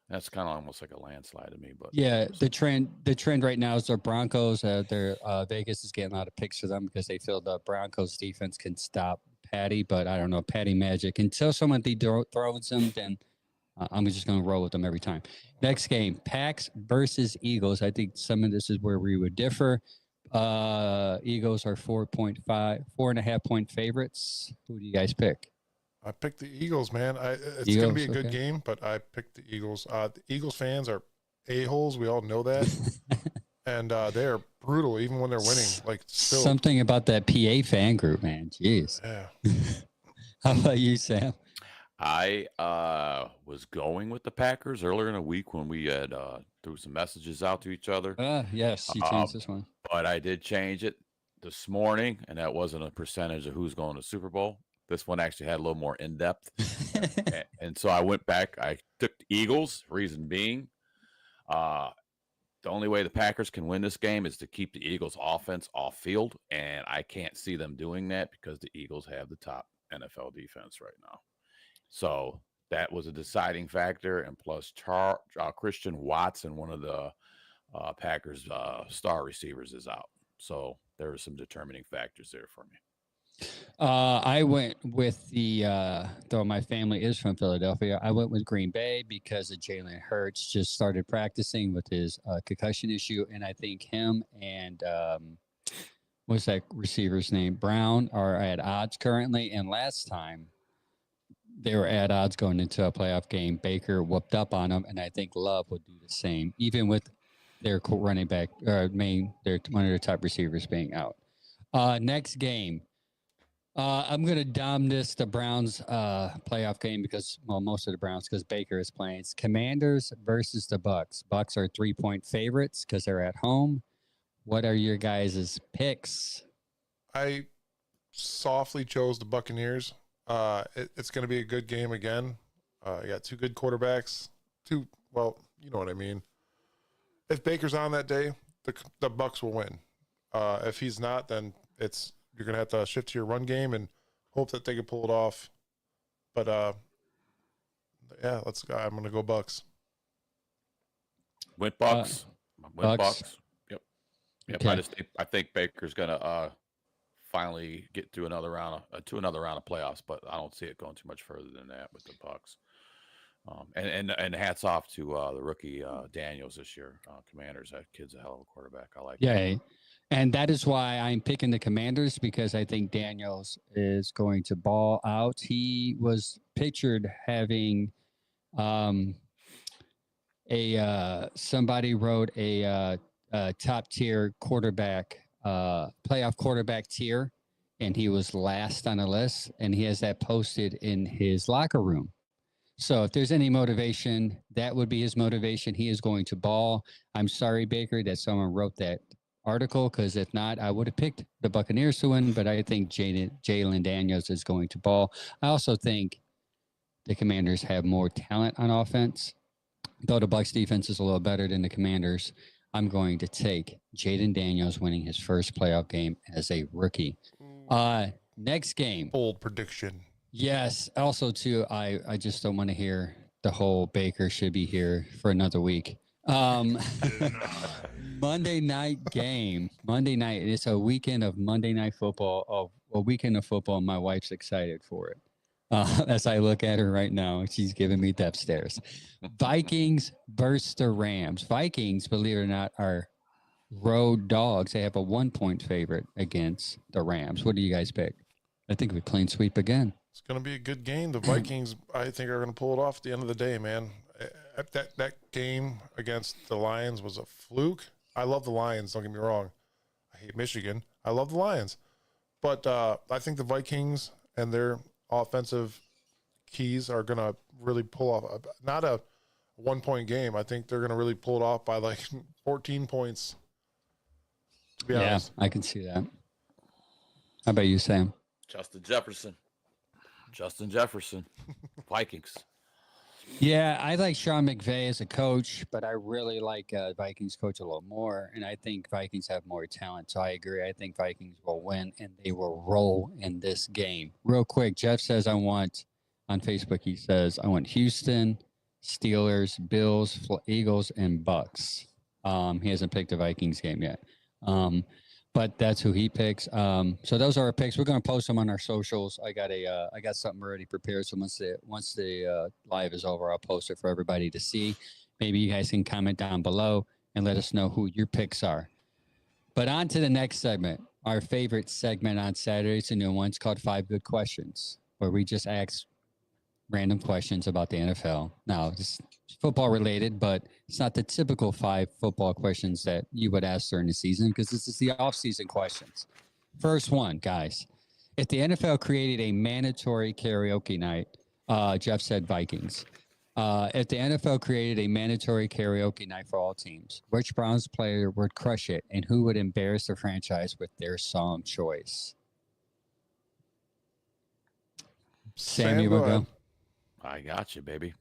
Speaker 3: That's kind of almost like a landslide to me, but
Speaker 1: Yeah, the trend right now is the Broncos. Vegas is getting a lot of picks for them because they feel the Broncos defense can stop Patty, but I don't know Patty magic until someone throws them, then I'm just going to roll with them every time. Next game, Packs versus Eagles. I think some of this is where we would differ. Eagles are 4.5, 4.5 point favorites. Who do you guys pick?
Speaker 2: I picked the Eagles, man. It's going to be a good game, but I picked the Eagles. The Eagles fans are a-holes. We all know that. And they are brutal even when they're winning. Like still.
Speaker 1: Something about that PA fan group, man. Jeez.
Speaker 2: Yeah.
Speaker 1: How about you, Sam?
Speaker 3: I was going with the Packers earlier in the week when we had threw some messages out to each other.
Speaker 1: Yes, you changed this one.
Speaker 3: But I did change it this morning, and that wasn't a percentage of who's going to Super Bowl. This one actually had a little more in depth, and so I went back. I took the Eagles. Reason being, the only way the Packers can win this game is to keep the Eagles' offense off field, and I can't see them doing that because the Eagles have the top NFL defense right now. So that was a deciding factor, and plus Christian Watson, one of the Packers' star receivers, is out. So there were some determining factors there for me.
Speaker 1: I went with though my family is from Philadelphia, I went with Green Bay because of Jalen Hurts just started practicing with his concussion issue. And I think him and what's that receiver's name? Brown are at odds currently. And last time they were at odds going into a playoff game. Baker whooped up on them. And I think Love would do the same, even with their running back, one of their top receivers being out. Next game. I'm going to dom this the Browns playoff game because, well, most of the Browns because Baker is playing. It's Commanders versus the Bucks. Bucks are 3-point favorites because they're at home. What are your guys' picks?
Speaker 2: I softly chose the Buccaneers. It's going to be a good game again. You got two good quarterbacks. Well, you know what I mean. If Baker's on that day, the Bucks will win. If he's not, then you're going to have to shift to your run game and hope that they can pull it off. But, yeah, I'm going to go Bucks.
Speaker 3: Went Bucks. Went Bucks. Yep.
Speaker 1: Okay.
Speaker 3: I think Baker's going to finally get to another round of playoffs, but I don't see it going too much further than that with the Bucks. And hats off to the rookie Daniels this year. Commanders, that kid's a hell of a quarterback. I like him.
Speaker 1: And that is why I'm picking the Commanders because I think Daniels is going to ball out. He was pictured having somebody wrote a top tier quarterback, playoff quarterback tier, and he was last on the list, and he has that posted in his locker room. So if there's any motivation, that would be his motivation. He is going to ball. I'm sorry, Baker, that someone wrote that article because if not, I would have picked the Buccaneers to win, but I think Jalen Daniels is going to ball. I also think the Commanders have more talent on offense, though the Bucs defense is a little better than the Commanders. I'm going to take Jaden Daniels winning his first playoff game as a rookie. Next game.
Speaker 2: Bold prediction.
Speaker 1: Yes. Also, too, I just don't want to hear the whole Baker should be here for another week. Monday night game. Monday night. It's a weekend of Monday night football. A weekend of football. My wife's excited for it. As I look at her right now, she's giving me death stares. Vikings versus the Rams. Vikings, believe it or not, are road dogs. They have a 1-point favorite against the Rams. What do you guys pick? I think we clean sweep again.
Speaker 2: It's going to be a good game. The Vikings, I think, are going to pull it off at the end of the day, man. That game against the Lions was a fluke. I love the Lions, don't get me wrong. I hate Michigan. I love the Lions. But I think the Vikings and their offensive keys are going to really pull off. Not a 1-point game. I think they're going to really pull it off by like 14 points, to be honest.
Speaker 1: I can see that. How about you, Sam?
Speaker 3: Justin Jefferson. Vikings.
Speaker 1: Yeah, I like Sean McVay as a coach, but I really like Vikings coach a little more, and I think Vikings have more talent. So I agree. I think Vikings will win, and they will roll in this game. Real quick, Jeff says I want on Facebook. He says I want Houston, Steelers, Bills, Eagles, and Bucks. He hasn't picked the Vikings game yet. But that's who he picks. So those are our picks. We're going to post them on our socials. I got something already prepared. So once the live is over, I'll post it for everybody to see. Maybe you guys can comment down below and let us know who your picks are. But on to the next segment, our favorite segment on Saturday. It's a new one. It's called 5 Good Questions, where we just ask random questions about the NFL. Now, it's football related, but it's not the typical 5 football questions that you would ask during the season because this is the off-season questions. First one, guys. If the NFL created a mandatory karaoke night, Jeff said Vikings. If the NFL created a mandatory karaoke night for all teams, which Browns player would crush it and who would embarrass the franchise with their song choice? Sam, you
Speaker 2: go
Speaker 1: will
Speaker 2: ahead.
Speaker 1: go?
Speaker 3: I got you, baby.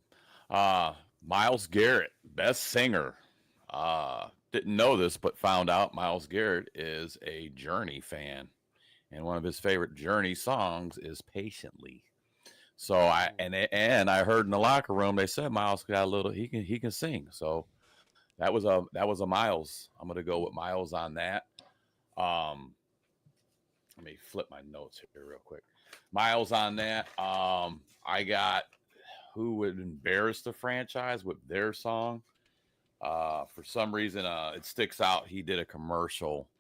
Speaker 3: Miles Garrett, best singer. Didn't know this, but found out Miles Garrett is a Journey fan, and one of his favorite Journey songs is "Patiently." So I heard in the locker room they said Miles got a little. He can sing. So that was a Miles. I'm gonna go with Miles on that. Let me flip my notes here real quick. Miles on that. I got who would embarrass the franchise with their song. For some reason, it sticks out. He did a commercial.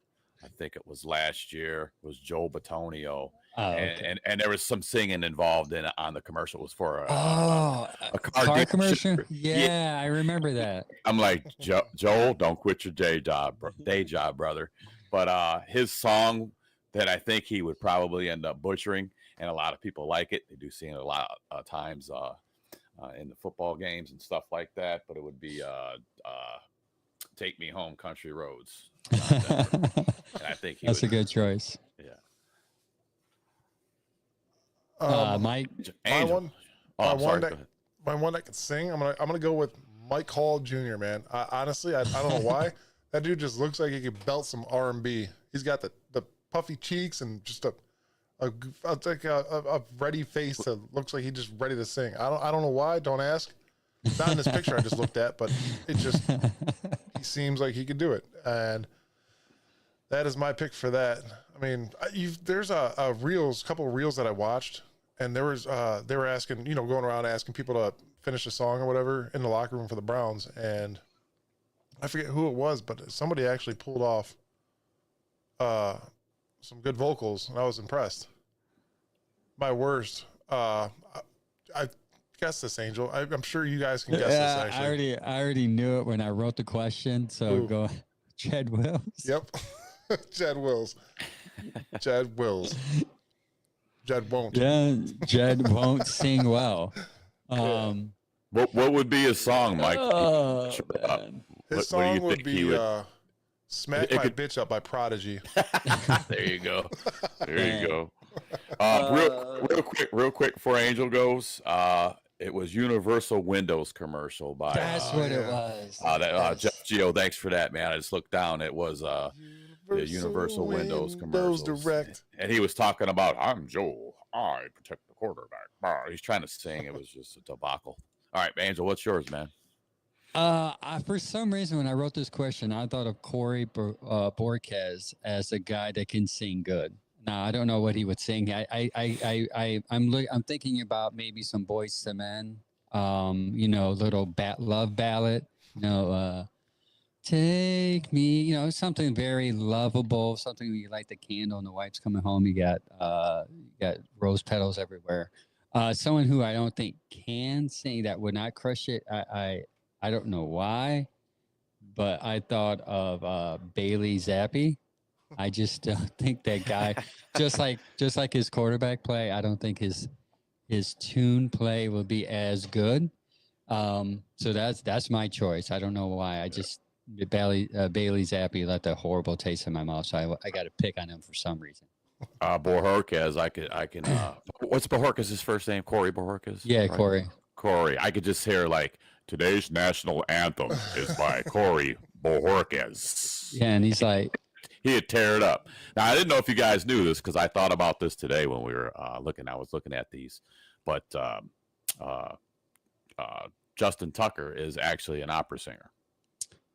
Speaker 3: I think it was last year. It was Joe Batonio.
Speaker 1: Okay.
Speaker 3: And there was some singing involved in it on the commercial. It was for
Speaker 1: a car
Speaker 3: dealership.
Speaker 1: commercial? Yeah, I remember that.
Speaker 3: I'm like, Joel, don't quit your day job, brother. But his song that I think he would probably end up butchering, and a lot of people like it. They do sing it a lot of times in the football games and stuff like that. But it would be "Take Me Home, Country Roads." And I think
Speaker 1: that's a good choice.
Speaker 3: Yeah.
Speaker 1: Mike,
Speaker 3: Angel.
Speaker 2: My
Speaker 3: Sorry. Go
Speaker 2: one
Speaker 3: ahead.
Speaker 2: my one that can sing. I'm gonna go with Mike Hall Jr. Man, honestly, I don't know why that dude just looks like he could belt some R&B. He's got the puffy cheeks and just a ready face that looks like he's just ready to sing. I don't know why. Don't ask. Not in this picture I just looked at, but it just he seems like he could do it, and that is my pick for that. I mean, there's a couple of reels that I watched, and there was they were asking, going around asking people to finish a song or whatever in the locker room for the Browns, and I forget who it was, but somebody actually pulled off some good vocals, and I was impressed. My worst, I guess this, Angel. I'm sure you guys can guess this. Actually,
Speaker 1: I already knew it when I wrote the question. So
Speaker 2: Who?
Speaker 1: go, Chad Wills.
Speaker 2: Yep, Chad Wills. Chad Wills. Jed won't.
Speaker 1: Yeah, Jed won't sing well.
Speaker 3: What would be his song, Mike?
Speaker 1: Man.
Speaker 2: His song would be "Smack My Bitch Up" by Prodigy.
Speaker 3: There you go. There you go. Real quick before Angel goes, it was Universal Windows commercial by.
Speaker 1: That's what it was.
Speaker 3: Jeff Geo, thanks for that, man. I just looked down. It was the Universal Windows commercials.
Speaker 2: Direct.
Speaker 3: And he was talking about, "I'm Joel. I protect the quarterback." He's trying to sing. It was just a debacle. All right, Angel, what's yours, man?
Speaker 1: For some reason, when I wrote this question, I thought of Corey Borquez as a guy that can sing good. Now, I don't know what he would sing. I'm thinking about maybe some Boyz II Men, little love ballad, take me, something very lovable, something where you light the candle and the wife's coming home. You got rose petals everywhere. Someone who I don't think can sing that would not crush it. I don't know why, but I thought of Bailey Zappi. I just don't think that guy, just like his quarterback play, I don't think his tune play will be as good. So that's my choice. I don't know why. I just Bailey Zappi left a horrible taste in my mouth, so I got to pick on him for some reason.
Speaker 3: Bojorquez, I can. What's Bojorquez's first name? Corey Bojorquez.
Speaker 1: Yeah,
Speaker 3: right? Corey. I could just hear like today's national anthem is by Corey Bohorquez.
Speaker 1: Yeah, and he's like,
Speaker 3: He'd tear it up. Now I didn't know if you guys knew this because I thought about this today when we were looking. I was looking at these, but Justin Tucker is actually an opera singer.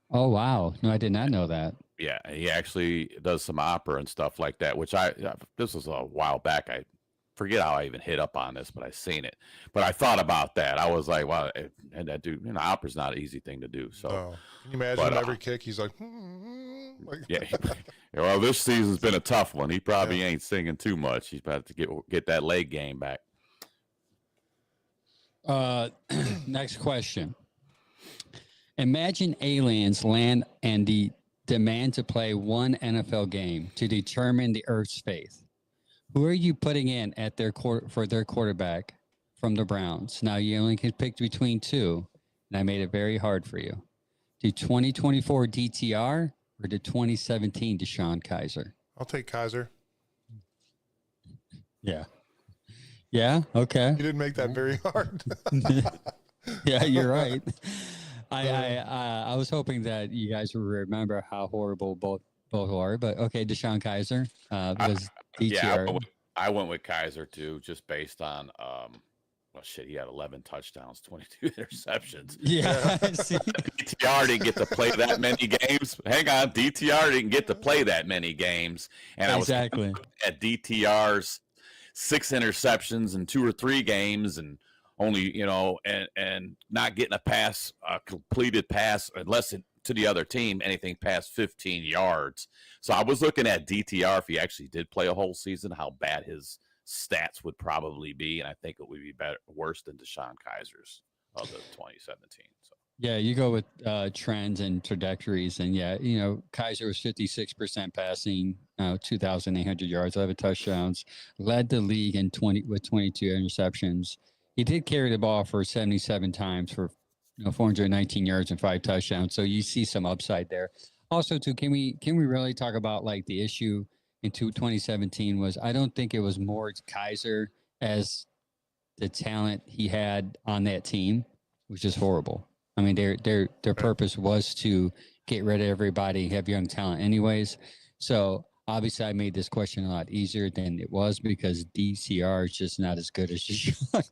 Speaker 1: "Oh wow, no, I did not know that."
Speaker 3: Yeah, he actually does some opera and stuff like that. Which this was a while back. I forget how I even hit up on this, but I seen it. But I thought about that. I was like, wow, and that dude, opera's not an easy thing to do. So
Speaker 2: can you imagine every kick he's like,
Speaker 3: yeah. Well, this season's been a tough one. He probably ain't singing too much. He's about to get that leg game back.
Speaker 1: Next question. Imagine aliens land and demand to play one NFL game to determine the Earth's fate. Who are you putting in at for their quarterback from the Browns? Now you only can pick between two, and I made it very hard for you. The 2024 DTR or the 2017 Deshaun Kaiser?
Speaker 2: I'll take Kaiser.
Speaker 1: Yeah. Yeah. Okay.
Speaker 2: You didn't make that very hard.
Speaker 1: Yeah, you're right. I was hoping that you guys would remember how horrible both are, but okay, Deshaun Kaiser was DTR.
Speaker 3: Yeah, I went with Kaiser too, just based on well, shit, he had 11 touchdowns, 22 interceptions.
Speaker 1: Yeah.
Speaker 3: DTR didn't get to play that many games. Hang on, DTR didn't get to play that many games, and
Speaker 1: exactly.
Speaker 3: I was at DTR's 6 interceptions in 2 or 3 games, and only and not getting a completed pass, unless to the other team anything past 15 yards. So I was looking at DTR if he actually did play a whole season, how bad his stats would probably be, and I think it would be worse than Deshaun Kaiser's of the 2017. So
Speaker 1: yeah, you go with trends and trajectories, and Kaiser was 56% passing, 2,800 yards, 11 touchdowns, led the league with 22 interceptions. He did carry the ball for 77 times for 419 yards and 5 touchdowns. So you see some upside there. Also, too, can we really talk about like the issue in 2017 was I don't think it was more Kaiser as the talent he had on that team, which is horrible. I mean, their purpose was to get rid of everybody, have young talent anyways. So obviously I made this question a lot easier than it was because DCR is just not as good as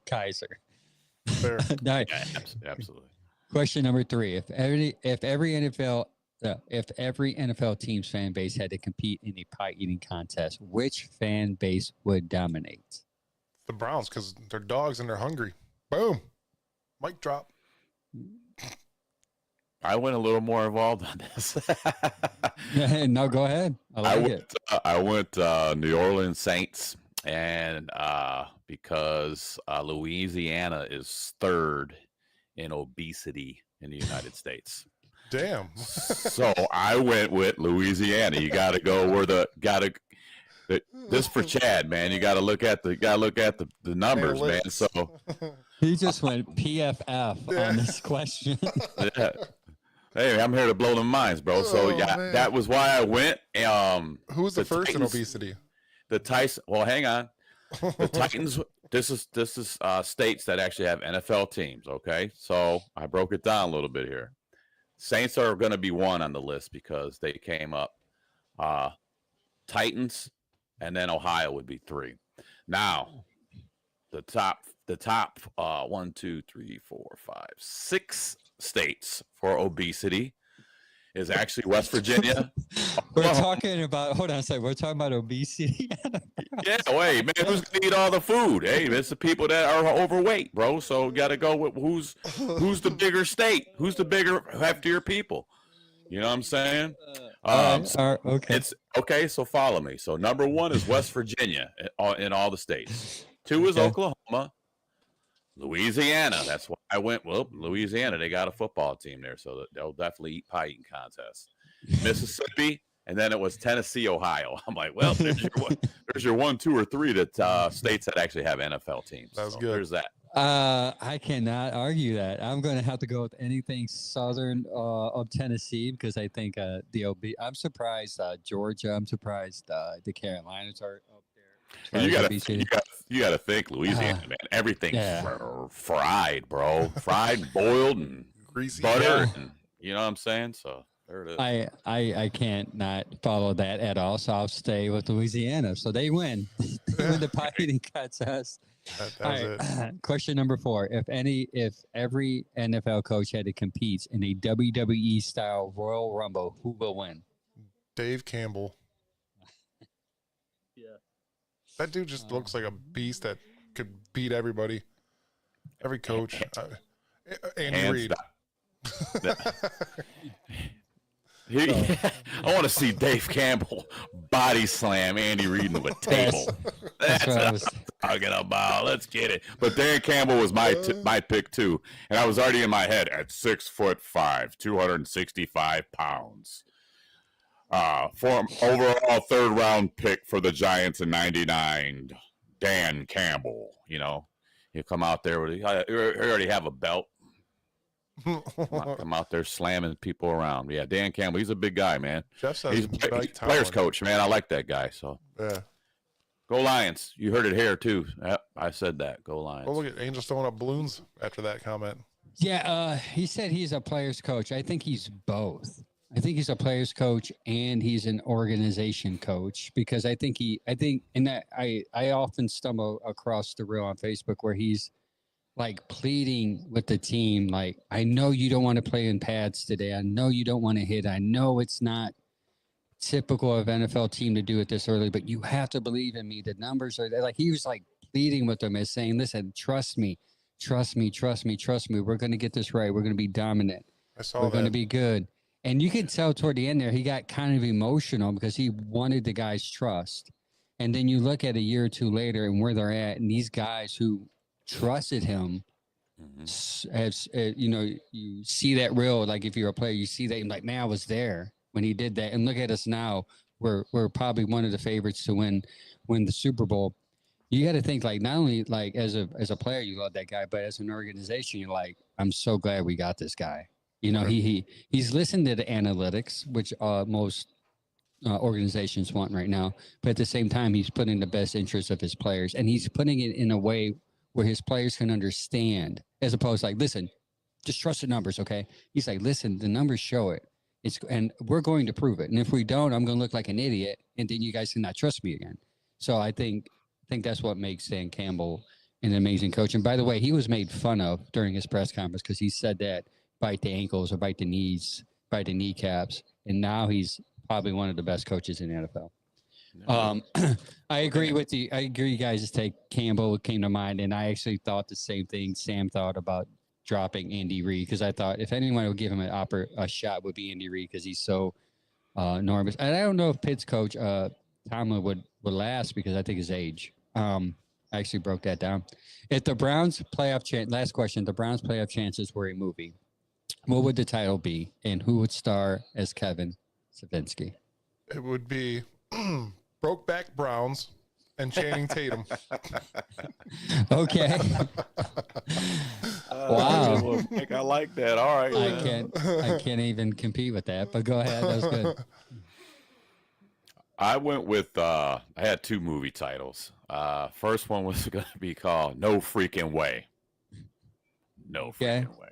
Speaker 1: Kaiser.
Speaker 2: Fair.
Speaker 3: yeah, absolutely.
Speaker 1: Question number 3. If every NFL team's fan base had to compete in a pie eating contest, which fan base would dominate?
Speaker 2: The Browns, because they're dogs and they're hungry. Boom. Mic drop.
Speaker 3: I went a little more involved on this.
Speaker 1: No, go ahead.
Speaker 3: I went New Orleans Saints, and because Louisiana is 3rd in obesity in the United States.
Speaker 2: Damn.
Speaker 3: So I went with Louisiana. You got to go where this for Chad, man. You got to look at the numbers, man. So
Speaker 1: he just went PFF on this question.
Speaker 3: Yeah. Hey, I'm here to blow them minds, bro. So
Speaker 2: man.
Speaker 3: That was why I went.
Speaker 2: Who was the first Titans, in obesity?
Speaker 3: The Tyson. Well, hang on. The Titans. This is states that actually have NFL teams. Okay, so I broke it down a little bit here. Saints are going to be 1 on the list because they came up. Titans, and then Ohio would be 3. Now, the top 1, 2, 3, 4, 5, 6 states for obesity is actually West Virginia.
Speaker 1: We're talking about, hold on a second, we're talking about obesity.
Speaker 3: Yeah, wait, man, who's going to eat all the food? Hey, it's the people that are overweight, bro. So got to go with who's the bigger state? Who's the bigger, heftier people? You know what I'm saying?
Speaker 1: Okay.
Speaker 3: It's okay. So follow me. So number 1 is West Virginia in all the states. 2 is Oklahoma. Louisiana. That's why I went. Well, Louisiana, they got a football team there, so they'll definitely eat pie eating contests. Mississippi, and then it was Tennessee, Ohio. I'm like, well, there's your 1, 2, or 3 that states that actually have NFL teams.
Speaker 2: That's good.
Speaker 3: There's that.
Speaker 1: I cannot argue that. I'm going to have to go with anything southern of Tennessee because I think I'm surprised Georgia. I'm surprised the Carolinas are up there.
Speaker 3: And you got gotta think, Louisiana, man. Everything's fried, bro. Fried, boiled, and
Speaker 2: Greasy.
Speaker 3: buttered. And, you know what I'm saying? So there it is.
Speaker 1: I can't not follow that at all, so I'll stay with Louisiana. So they win. They win the pie eating contest.
Speaker 2: That was it.
Speaker 1: Question number 4: if every NFL coach had to compete in a WWE style Royal Rumble, who will win?
Speaker 2: Dave Campbell.
Speaker 1: Yeah.
Speaker 2: That dude just looks like a beast that could beat everybody. Every coach. Andy Reid.
Speaker 3: I want to see Dave Campbell body slam Andy Reid into a table. That's what I was talking about. Let's get it. But Dan Campbell was my pick too, and I was already in my head at 6'5", 265 pounds. For overall 3rd round pick for the Giants in '99, Dan Campbell. You know, he'll come out there with he already have a belt. Come out there slamming people around. Yeah, Dan Campbell. He's a big guy, man.
Speaker 2: Jeff says
Speaker 3: he's a players coach, man. I like that guy. So
Speaker 2: yeah,
Speaker 3: go Lions. You heard it here too. Yep, I said that. Go Lions.
Speaker 2: Well, look at Angels throwing up balloons after that comment.
Speaker 1: Yeah, he said he's a players coach. I think he's both. I think he's a players coach and he's an organization coach because I think I often stumble across the reel on Facebook where he's like pleading with the team, like, I know you don't want to play in pads today. I know you don't want to hit. I know it's not typical of NFL team to do it this early, but you have to believe in me. The numbers are there. Like he was like pleading with them as saying, listen, trust me. We're going to get this right. We're going to be dominant. We're going to be good. And you can tell toward the end there, he got kind of emotional because he wanted the guys' trust. And then you look at a year or two later and where they're at, and these guys who trusted him, as you see that real, like if you're a player, you see that, like, man, I was there when he did that. And look at us now. We're probably one of the favorites to win the Super Bowl. You got to think, like, not only like as a player, you love that guy, but as an organization, you're like, I'm so glad we got this guy. You know, he's listened to the analytics, which most organizations want right now. But at the same time, he's putting the best interest of his players, and he's putting it in a way where his players can understand, as opposed to like, listen, just trust the numbers, okay? He's like, listen, the numbers show it. And we're going to prove it. And if we don't, I'm going to look like an idiot, and then you guys cannot trust me again. So I think that's what makes Dan Campbell an amazing coach. And by the way, he was made fun of during his press conference because he said that bite the ankles or bite the knees, bite the kneecaps. And now he's probably one of the best coaches in the NFL. I agree with you. I agree, you guys. Take Campbell came to mind, and I actually thought the same thing Sam thought about dropping Andy Reid, because I thought if anyone would give him a shot would be Andy Reid because he's so enormous. And I don't know if Pitt's coach Tomlin would last because I think his age. I actually broke that down. If the Browns playoff last question, the Browns playoff chances were a movie, what would the title be, and who would star as Kevin Stefanski?
Speaker 2: It would be Brokeback Browns and Channing Tatum.
Speaker 1: Okay. Wow.
Speaker 3: I like that. All right.
Speaker 1: I can't even compete with that, but go ahead. That was good.
Speaker 3: I went with I had 2 movie titles. First one was going to be called No Freaking Way. No Freaking Way.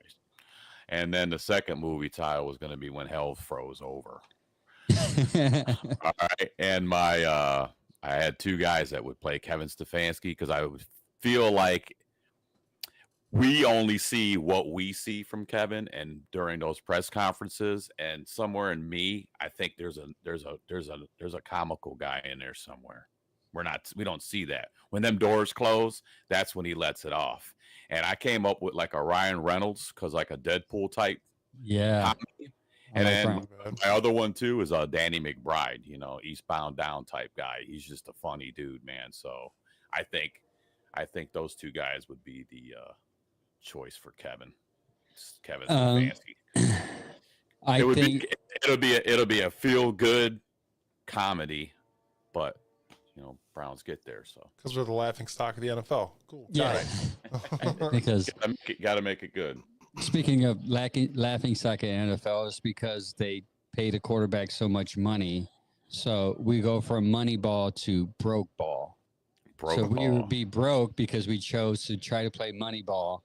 Speaker 3: And then the second movie title was going to be When Hell Froze Over. All right. And I had 2 guys that would play Kevin Stefanski because I would feel like we only see what we see from Kevin and during those press conferences, and somewhere in me, I think there's a comical guy in there somewhere. We don't see that. When them doors close, that's when he lets it off. And I came up with like a Ryan Reynolds, because like a Deadpool type.
Speaker 1: Yeah.
Speaker 3: Comedy. And then my other one too is Danny McBride, Eastbound Down type guy. He's just a funny dude, man. So I think those 2 guys would be the choice for Kevin Stefanski. It'll be a feel good comedy, but Browns get there, so
Speaker 2: because we're the laughing stock of the NFL. Cool.
Speaker 1: Yeah. Because
Speaker 3: got to make it good.
Speaker 1: Speaking of laughing stock at NFL, is because they pay the quarterback so much money. So we go from money ball to broke ball.
Speaker 3: Broke
Speaker 1: So we
Speaker 3: ball.
Speaker 1: would be broke because we chose to try to play Moneyball,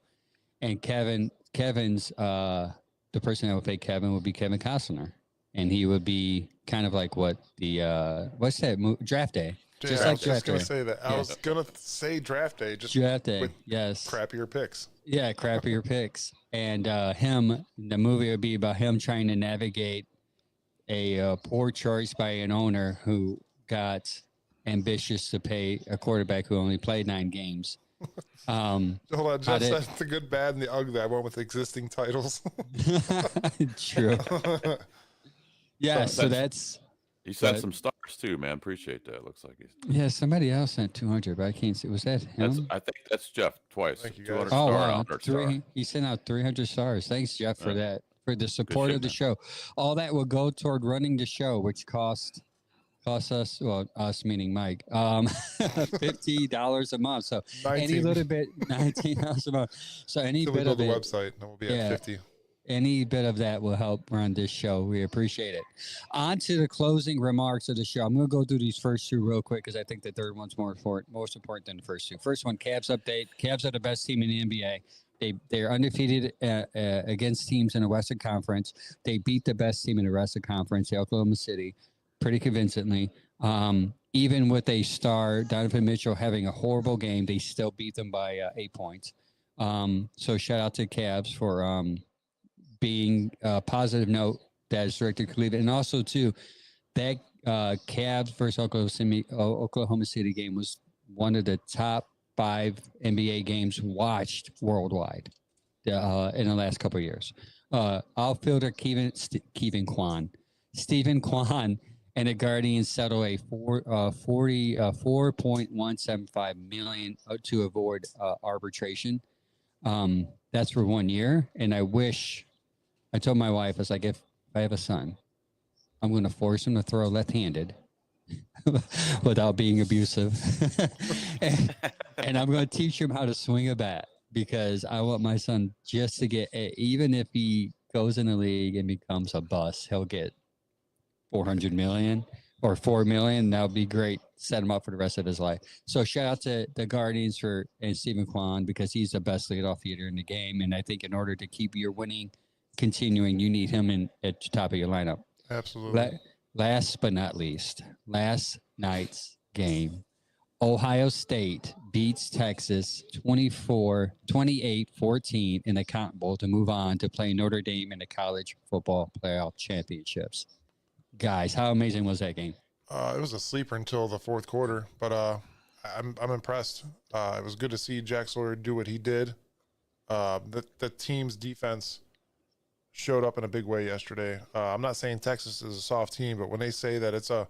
Speaker 1: and Kevin's the person that would play Kevin would be Kevin Costner, and he would be kind of like what the what's that Draft Day,
Speaker 2: Yeah,
Speaker 1: just
Speaker 2: I
Speaker 1: like
Speaker 2: was just
Speaker 1: Draft
Speaker 2: gonna
Speaker 1: Day.
Speaker 2: say that. I
Speaker 1: Yeah.
Speaker 2: was gonna say draft day, just
Speaker 1: Draft Day,
Speaker 2: with
Speaker 1: yes.
Speaker 2: crappier picks.
Speaker 1: Yeah, crappier picks. And the movie would be about him trying to navigate a poor choice by an owner who got ambitious to pay a quarterback who only played 9 games.
Speaker 2: Hold on,
Speaker 1: How
Speaker 2: Jeff
Speaker 1: did-
Speaker 2: said the good, bad, and the ugly. I went with existing titles.
Speaker 1: True. Yeah, so
Speaker 3: that's-
Speaker 1: that's
Speaker 3: He sent
Speaker 1: but-
Speaker 3: some stars too, man. Appreciate that. Looks like he's.
Speaker 1: yeah. Somebody else sent 200, but I can't see. Was that him?
Speaker 3: I think that's Jeff twice.
Speaker 2: Thank you,
Speaker 3: 200
Speaker 2: guys.
Speaker 1: Oh
Speaker 3: star,
Speaker 1: wow,
Speaker 3: 100 star.
Speaker 1: he sent out 300 stars. Thanks, Jeff, for
Speaker 3: Yeah.
Speaker 1: that, for the support
Speaker 3: shit,
Speaker 1: of the
Speaker 3: man.
Speaker 1: show. All that will go toward running the show, which cost us, well, us meaning Mike, $50 a month. So any
Speaker 2: 19.
Speaker 1: little bit, $19 a month. So any
Speaker 2: Until we
Speaker 1: bit
Speaker 2: build
Speaker 1: of
Speaker 2: the
Speaker 1: it,
Speaker 2: website, and we'll be
Speaker 1: Yeah.
Speaker 2: at 50.
Speaker 1: any bit of that will help run this show. We appreciate it. On to the closing remarks of the show. I'm going to go through these first two real quick because I think the third one's most important than the first two. First one, Cavs update. Cavs are the best team in the NBA. They're undefeated against teams in the Western Conference. They beat the best team in the Western Conference, Oklahoma City, pretty convincingly. Even with a star, Donovan Mitchell, having a horrible game, they still beat them by 8 points. So shout out to Cavs for being a positive note that is directed to Cleveland. And also, too, that Cavs versus Oklahoma City game was one of the top 5 NBA games watched worldwide in the last couple of years. Outfielder Stephen Kwan and the Guardians settle a $4.175 million to avoid arbitration. That's for 1 year. And I told my wife, I was like, if I have a son, I'm going to force him to throw left-handed without being abusive. and I'm going to teach him how to swing a bat because I want my son just to get, even if he goes in the league and becomes a bust, he'll get 400 million or 4 million. That would be great. Set him up for the rest of his life. So shout out to the Guardians and Stephen Kwan because he's the best leadoff hitter in the game. And I think in order to keep your winning continuing, you need him at the top of your lineup.
Speaker 2: Absolutely.
Speaker 1: Last but not least, last night's game, Ohio State beats Texas 28-14 in the Cotton Bowl to move on to play Notre Dame in the college football playoff championships. Guys, how amazing was that game?
Speaker 2: It was a sleeper until the fourth quarter, but I'm impressed. It was good to see Jack Sawyer do what he did. The team's defense showed up in a big way yesterday. I'm not saying Texas is a soft team, but when they say that it's a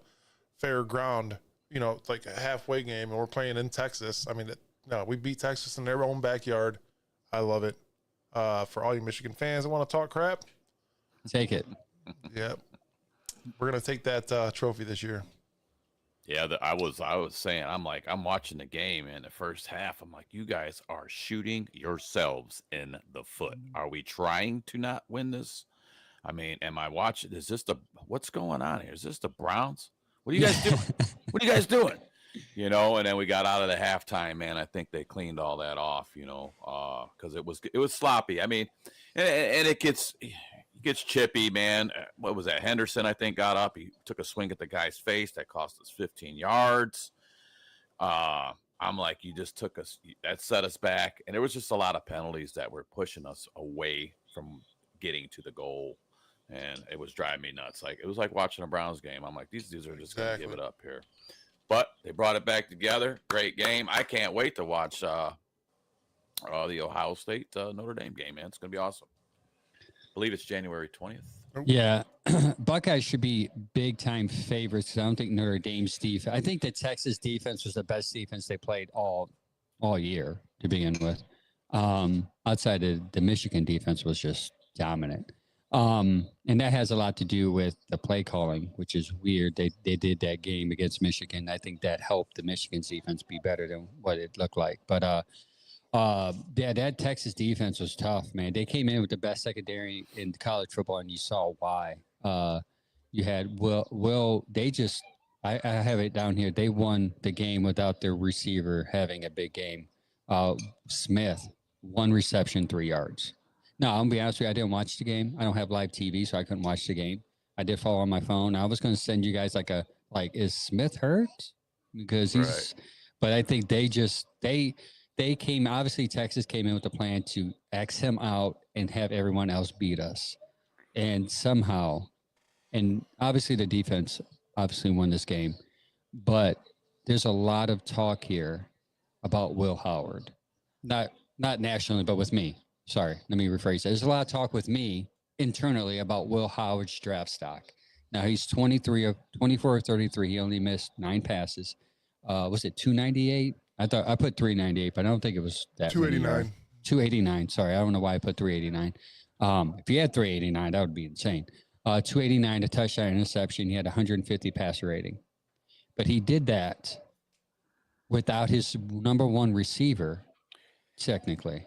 Speaker 2: fair ground, it's like a halfway game, and we're playing in Texas. I mean, no, we beat Texas in their own backyard. I love it. For all you Michigan fans that want to talk crap,
Speaker 1: Take it.
Speaker 2: yep. We're gonna take that trophy this year.
Speaker 3: Yeah, I was saying, I'm watching the game in the first half. I'm like, you guys are shooting yourselves in the foot. Are we trying to not win this? I mean, am I watching? What's going on here? Is this the Browns? What are you guys doing? What are you guys doing? And then we got out of the halftime, man. I think they cleaned all that off, because it was sloppy. I mean, and it gets chippy, man. What was that? Henderson, I think, got up. He took a swing at the guy's face. That cost us 15 yards. I'm like, you just took us. That set us back. And there was just a lot of penalties that were pushing us away from getting to the goal. And it was driving me nuts. It was like watching a Browns game. I'm like, these dudes are just going to give it up here. But they brought it back together. Great game. I can't wait to watch the Ohio State Notre Dame game, man. It's going to be awesome. I believe it's January 20th.
Speaker 1: Yeah, Buckeyes should be big time favorites because I don't think Notre Dame's defense. I think the Texas defense was the best defense they played all year to begin with. Outside of the Michigan defense was just dominant, and that has a lot to do with the play calling, which is weird. They did that game against Michigan. I think that helped the Michigan's defense be better than what it looked like, but. Yeah, that Texas defense was tough, man. They came in with the best secondary in college football, and you saw why. You had Will. They just I have it down here. They won the game without their receiver having a big game. Smith, 1 reception, 3 yards. No, I'm gonna be honest with you. I didn't watch the game. I don't have live TV, so I couldn't watch the game. I did follow on my phone. I was gonna send you guys is Smith hurt? Because
Speaker 3: Right.
Speaker 1: but I think they came. Obviously, Texas came in with a plan to X him out and have everyone else beat us, and somehow, and obviously the defense obviously won this game, but there's a lot of talk here about Will Howard, not nationally, but with me. Sorry, let me rephrase that. There's a lot of talk with me internally about Will Howard's draft stock. Now he's 24 of 33. He only missed 9 passes. Was it 298? I put 398, but I don't think it was that many yards.
Speaker 2: 289.
Speaker 1: 289. Sorry, I don't know why I put 389. If you had 389, that would be insane. 289, a touchdown, interception. He had 150 passer rating, but he did that without his number one receiver, typically.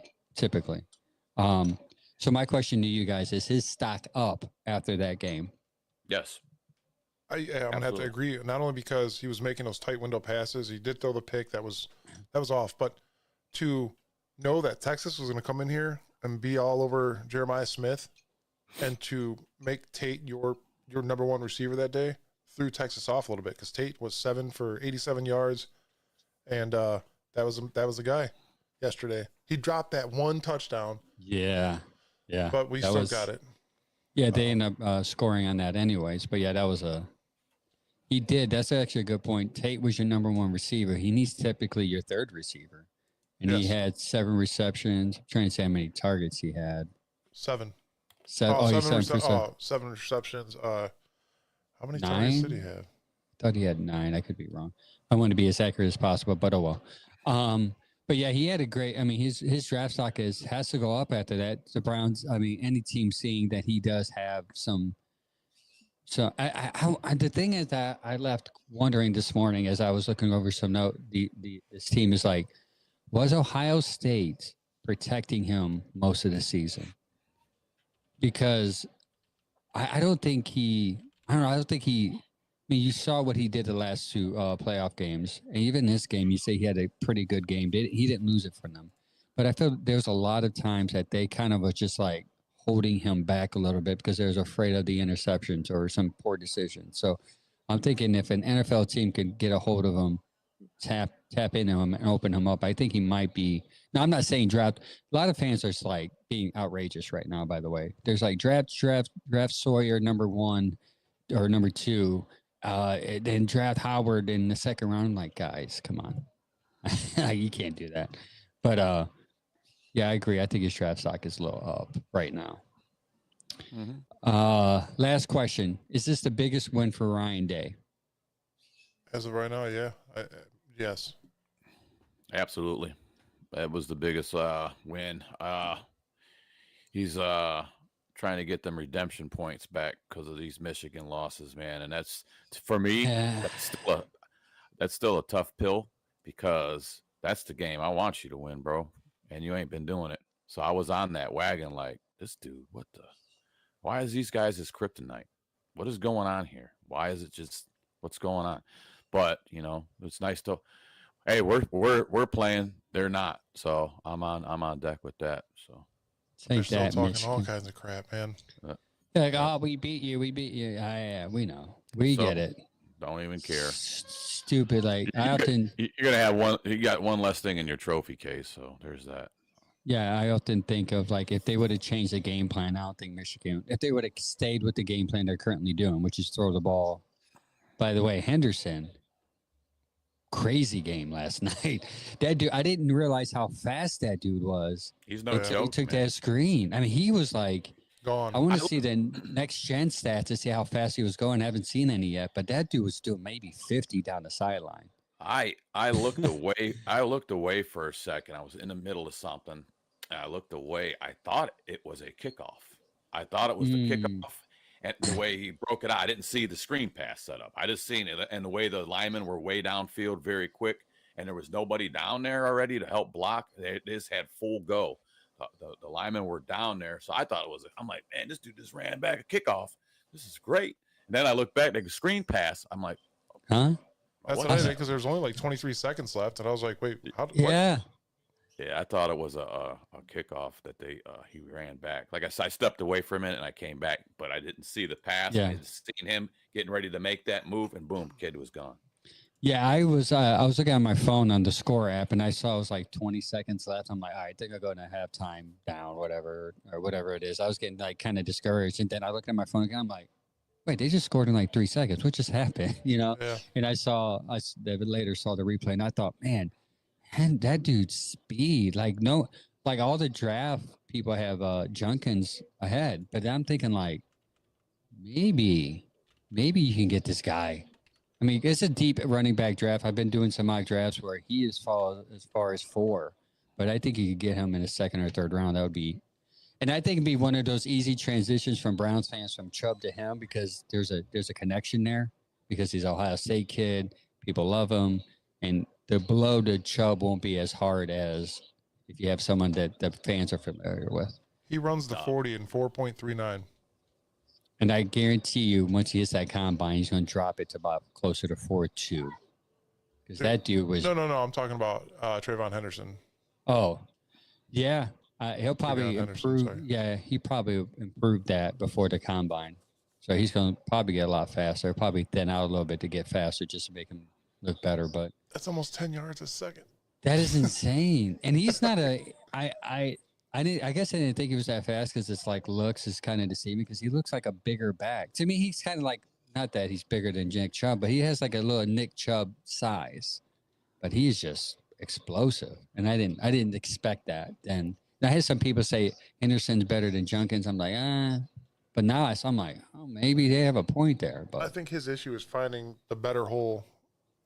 Speaker 1: So my question to you guys is: his stock up after that game?
Speaker 3: Yes.
Speaker 2: I'm gonna have to
Speaker 3: Absolutely.
Speaker 2: agree. Not only because he was making those tight window passes, he did throw the pick that was off, but to know that Texas was gonna come in here and be all over Jeremiah Smith, and to make Tate your number one receiver that day threw Texas off a little bit because Tate was 7 for 87 yards, and that was the guy yesterday. He dropped that one touchdown,
Speaker 1: Yeah.
Speaker 2: but we still got it.
Speaker 1: Yeah, they end up scoring on that anyways. But yeah, that was he did. That's actually a good point. Tate was your number one receiver. He's typically your third receiver. And he
Speaker 2: Yes.
Speaker 1: had 7 receptions. I'm trying to say how many targets he had.
Speaker 2: 7.
Speaker 1: Seven,
Speaker 2: Seven,
Speaker 1: 7%.
Speaker 2: 7 receptions. How many
Speaker 1: 9?
Speaker 2: targets did he have?
Speaker 1: I thought he had 9. I could be wrong. I want to be as accurate as possible, but oh well. But yeah, he had a great. I mean, his draft stock has to go up after that. The Browns. I mean, any team seeing that he does have some. So the thing is that I left wondering this morning as I was looking over some note. This team is like, was Ohio State protecting him most of the season? Because I don't think he. I don't know. I don't think he. I mean, you saw what he did the last 2 playoff games, and even this game, you say he had a pretty good game. He didn't lose it for them, but I feel there's a lot of times that they kind of was just like holding him back a little bit because they was afraid of the interceptions or some poor decisions. So I'm thinking if an NFL team could get a hold of him, tap into him and open him up, I think he might be. Now I'm not saying draft. A lot of fans are just like being outrageous right now. By the way, there's like draft Sawyer number 1 or number 2. Then draft Howard in the second round. I'm like, guys, come on. You can't do that. But yeah, I agree. I think his draft stock is a little up right now.
Speaker 3: Mm-hmm.
Speaker 1: Last question. Is this the biggest win for Ryan Day?
Speaker 2: As of right now, yeah. Yes.
Speaker 3: Absolutely. That was the biggest win. He's trying to get them redemption points back because of these Michigan losses, man. And that's, for me, that's still a tough pill because that's the game I want you to win, bro. And you ain't been doing it. So I was on that wagon like, this dude, why is these guys his kryptonite? What is going on here? Why is it just, what's going on? But, it's nice to, hey, we're playing, they're not. So I'm on deck with that. So
Speaker 2: They're still talking all kinds of crap, man.
Speaker 1: Like, oh, we beat you. Yeah, we know. We get it.
Speaker 3: Don't even care.
Speaker 1: Stupid. Like, I often.
Speaker 3: You're going to have one, you got one less thing in your trophy case. So there's that.
Speaker 1: Yeah, I often think of like if they would have changed the game plan, I don't think Michigan, if they would have stayed with the game plan they're currently doing, which is throw the ball. By the way, Henderson, crazy game last night. That dude, I didn't realize how fast that dude was.
Speaker 3: He's no joke.
Speaker 1: He took that screen. I mean, he was like
Speaker 2: gone.
Speaker 1: I want to see the next gen stats to see how fast he was going. I haven't seen any yet, but that dude was still maybe 50 down the sideline.
Speaker 3: I looked away. I looked away for a second. I was in the middle of something. And I looked away. I thought it was a kickoff. I thought it was the kickoff. And the way he broke it out, I didn't see the screen pass set up. I just seen it. And the way the linemen were way downfield very quick. And there was nobody down there already to help block. They just had full go. The linemen were down there. So I thought it was, I'm like, man, this dude just ran back a kickoff. This is great. And then I looked back at the screen pass. I'm like,
Speaker 1: Huh?
Speaker 2: That's what I did because there was only like 23 seconds left, and I was like, wait, how? What?
Speaker 1: Yeah.
Speaker 3: Yeah, I thought it was a kickoff that he ran back. Like I stepped away for a minute and I came back, but I didn't see the pass.
Speaker 1: Yeah.
Speaker 3: I just seen him getting ready to make that move, and boom, kid was gone.
Speaker 1: Yeah, I was looking at my phone on the score app and I saw it was like 20 seconds left. I'm like, all right, I think I'll go to halftime down, whatever it is. I was getting like kind of discouraged. And then I looked at my phone again. I'm like, wait, they just scored in like 3 seconds. What just happened? You know?
Speaker 2: Yeah.
Speaker 1: And I later saw the replay and I thought, man, that dude's speed. Like all the draft people have Junkins ahead. But I'm thinking like, maybe you can get this guy. I mean, it's a deep running back draft. I've been doing some mock drafts where he is as far as 4, but I think you could get him in the 2nd or 3rd round. That would be, and I think it'd be one of those easy transitions from Browns fans from Chubb to him because there's a connection there because he's an Ohio State kid. People love him, and the blow to Chubb won't be as hard as if you have someone that the fans are familiar with.
Speaker 2: He runs the 40 in 4.39.
Speaker 1: And I guarantee you, once he hits that combine, he's going to drop it to about closer to 4.2. Because that dude was.
Speaker 2: No. I'm talking about Trayvon Henderson.
Speaker 1: Oh, yeah. He'll probably improve.
Speaker 2: Sorry.
Speaker 1: Yeah, he probably improved that before the combine. So he's going to probably get a lot faster. Probably thin out a little bit to get faster just to make him look better. But
Speaker 2: that's almost 10 yards a second.
Speaker 1: That is insane. And he's not I guess I didn't think he was that fast because it's like looks is kind of deceiving because he looks like a bigger back. To me, he's kind of like, not that he's bigger than Nick Chubb, but he has like a little Nick Chubb size. But he's just explosive. And I didn't expect that. And I had some people say Henderson's better than Junkins. I'm like, But now I'm like, oh, maybe they have a point there. But
Speaker 2: I think his issue is finding the better hole.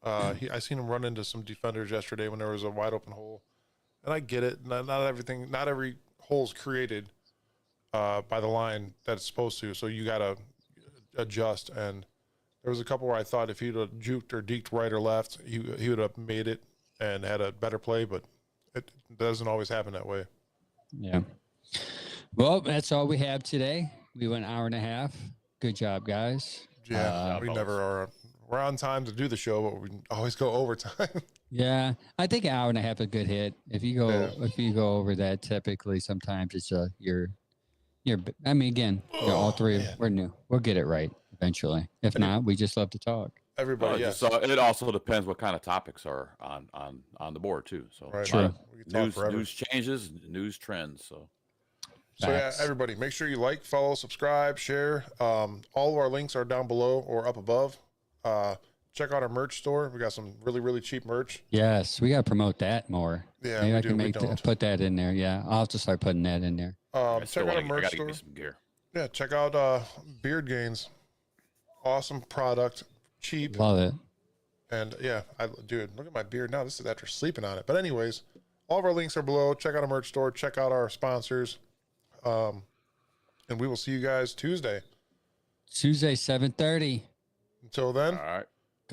Speaker 2: I seen him run into some defenders yesterday when there was a wide open hole. And I get it. Not every hole's created by the line that it's supposed to. So you got to adjust. And there was a couple where I thought if he'd have juked or deked right or left, he would have made it and had a better play. But it doesn't always happen that way.
Speaker 1: Yeah. Well, that's all we have today. We went an hour and a half. Good job, guys.
Speaker 2: Yeah, we never are. We're on time to do the show, but we always go overtime.
Speaker 1: Yeah, I think an hour and a half is a good hit. If you go over that, typically sometimes it's you're. I mean, again, all three we're new. We'll get it right eventually. If not, we just love to talk.
Speaker 2: Everybody, yeah.
Speaker 3: So it also depends what kind of topics are on the board too. So
Speaker 2: right,
Speaker 1: true.
Speaker 3: News changes, news trends. So
Speaker 2: yeah, everybody, make sure you like, follow, subscribe, share. All of our links are down below or up above. Check out our merch store. We got some really, really cheap merch.
Speaker 1: Yes, we got to promote that more.
Speaker 2: Yeah,
Speaker 1: maybe I can put that in there. Yeah, I'll have to start putting that in there.
Speaker 2: Check out our merch store.
Speaker 3: Get some gear.
Speaker 2: Yeah, check out Beard Gains. Awesome product, cheap.
Speaker 1: Love it.
Speaker 2: And yeah, dude, look at my beard now. This is after sleeping on it. But anyways, all of our links are below. Check out our merch store. Check out our sponsors. And we will see you guys Tuesday.
Speaker 1: Tuesday, 7:30.
Speaker 2: Until then.
Speaker 3: All right.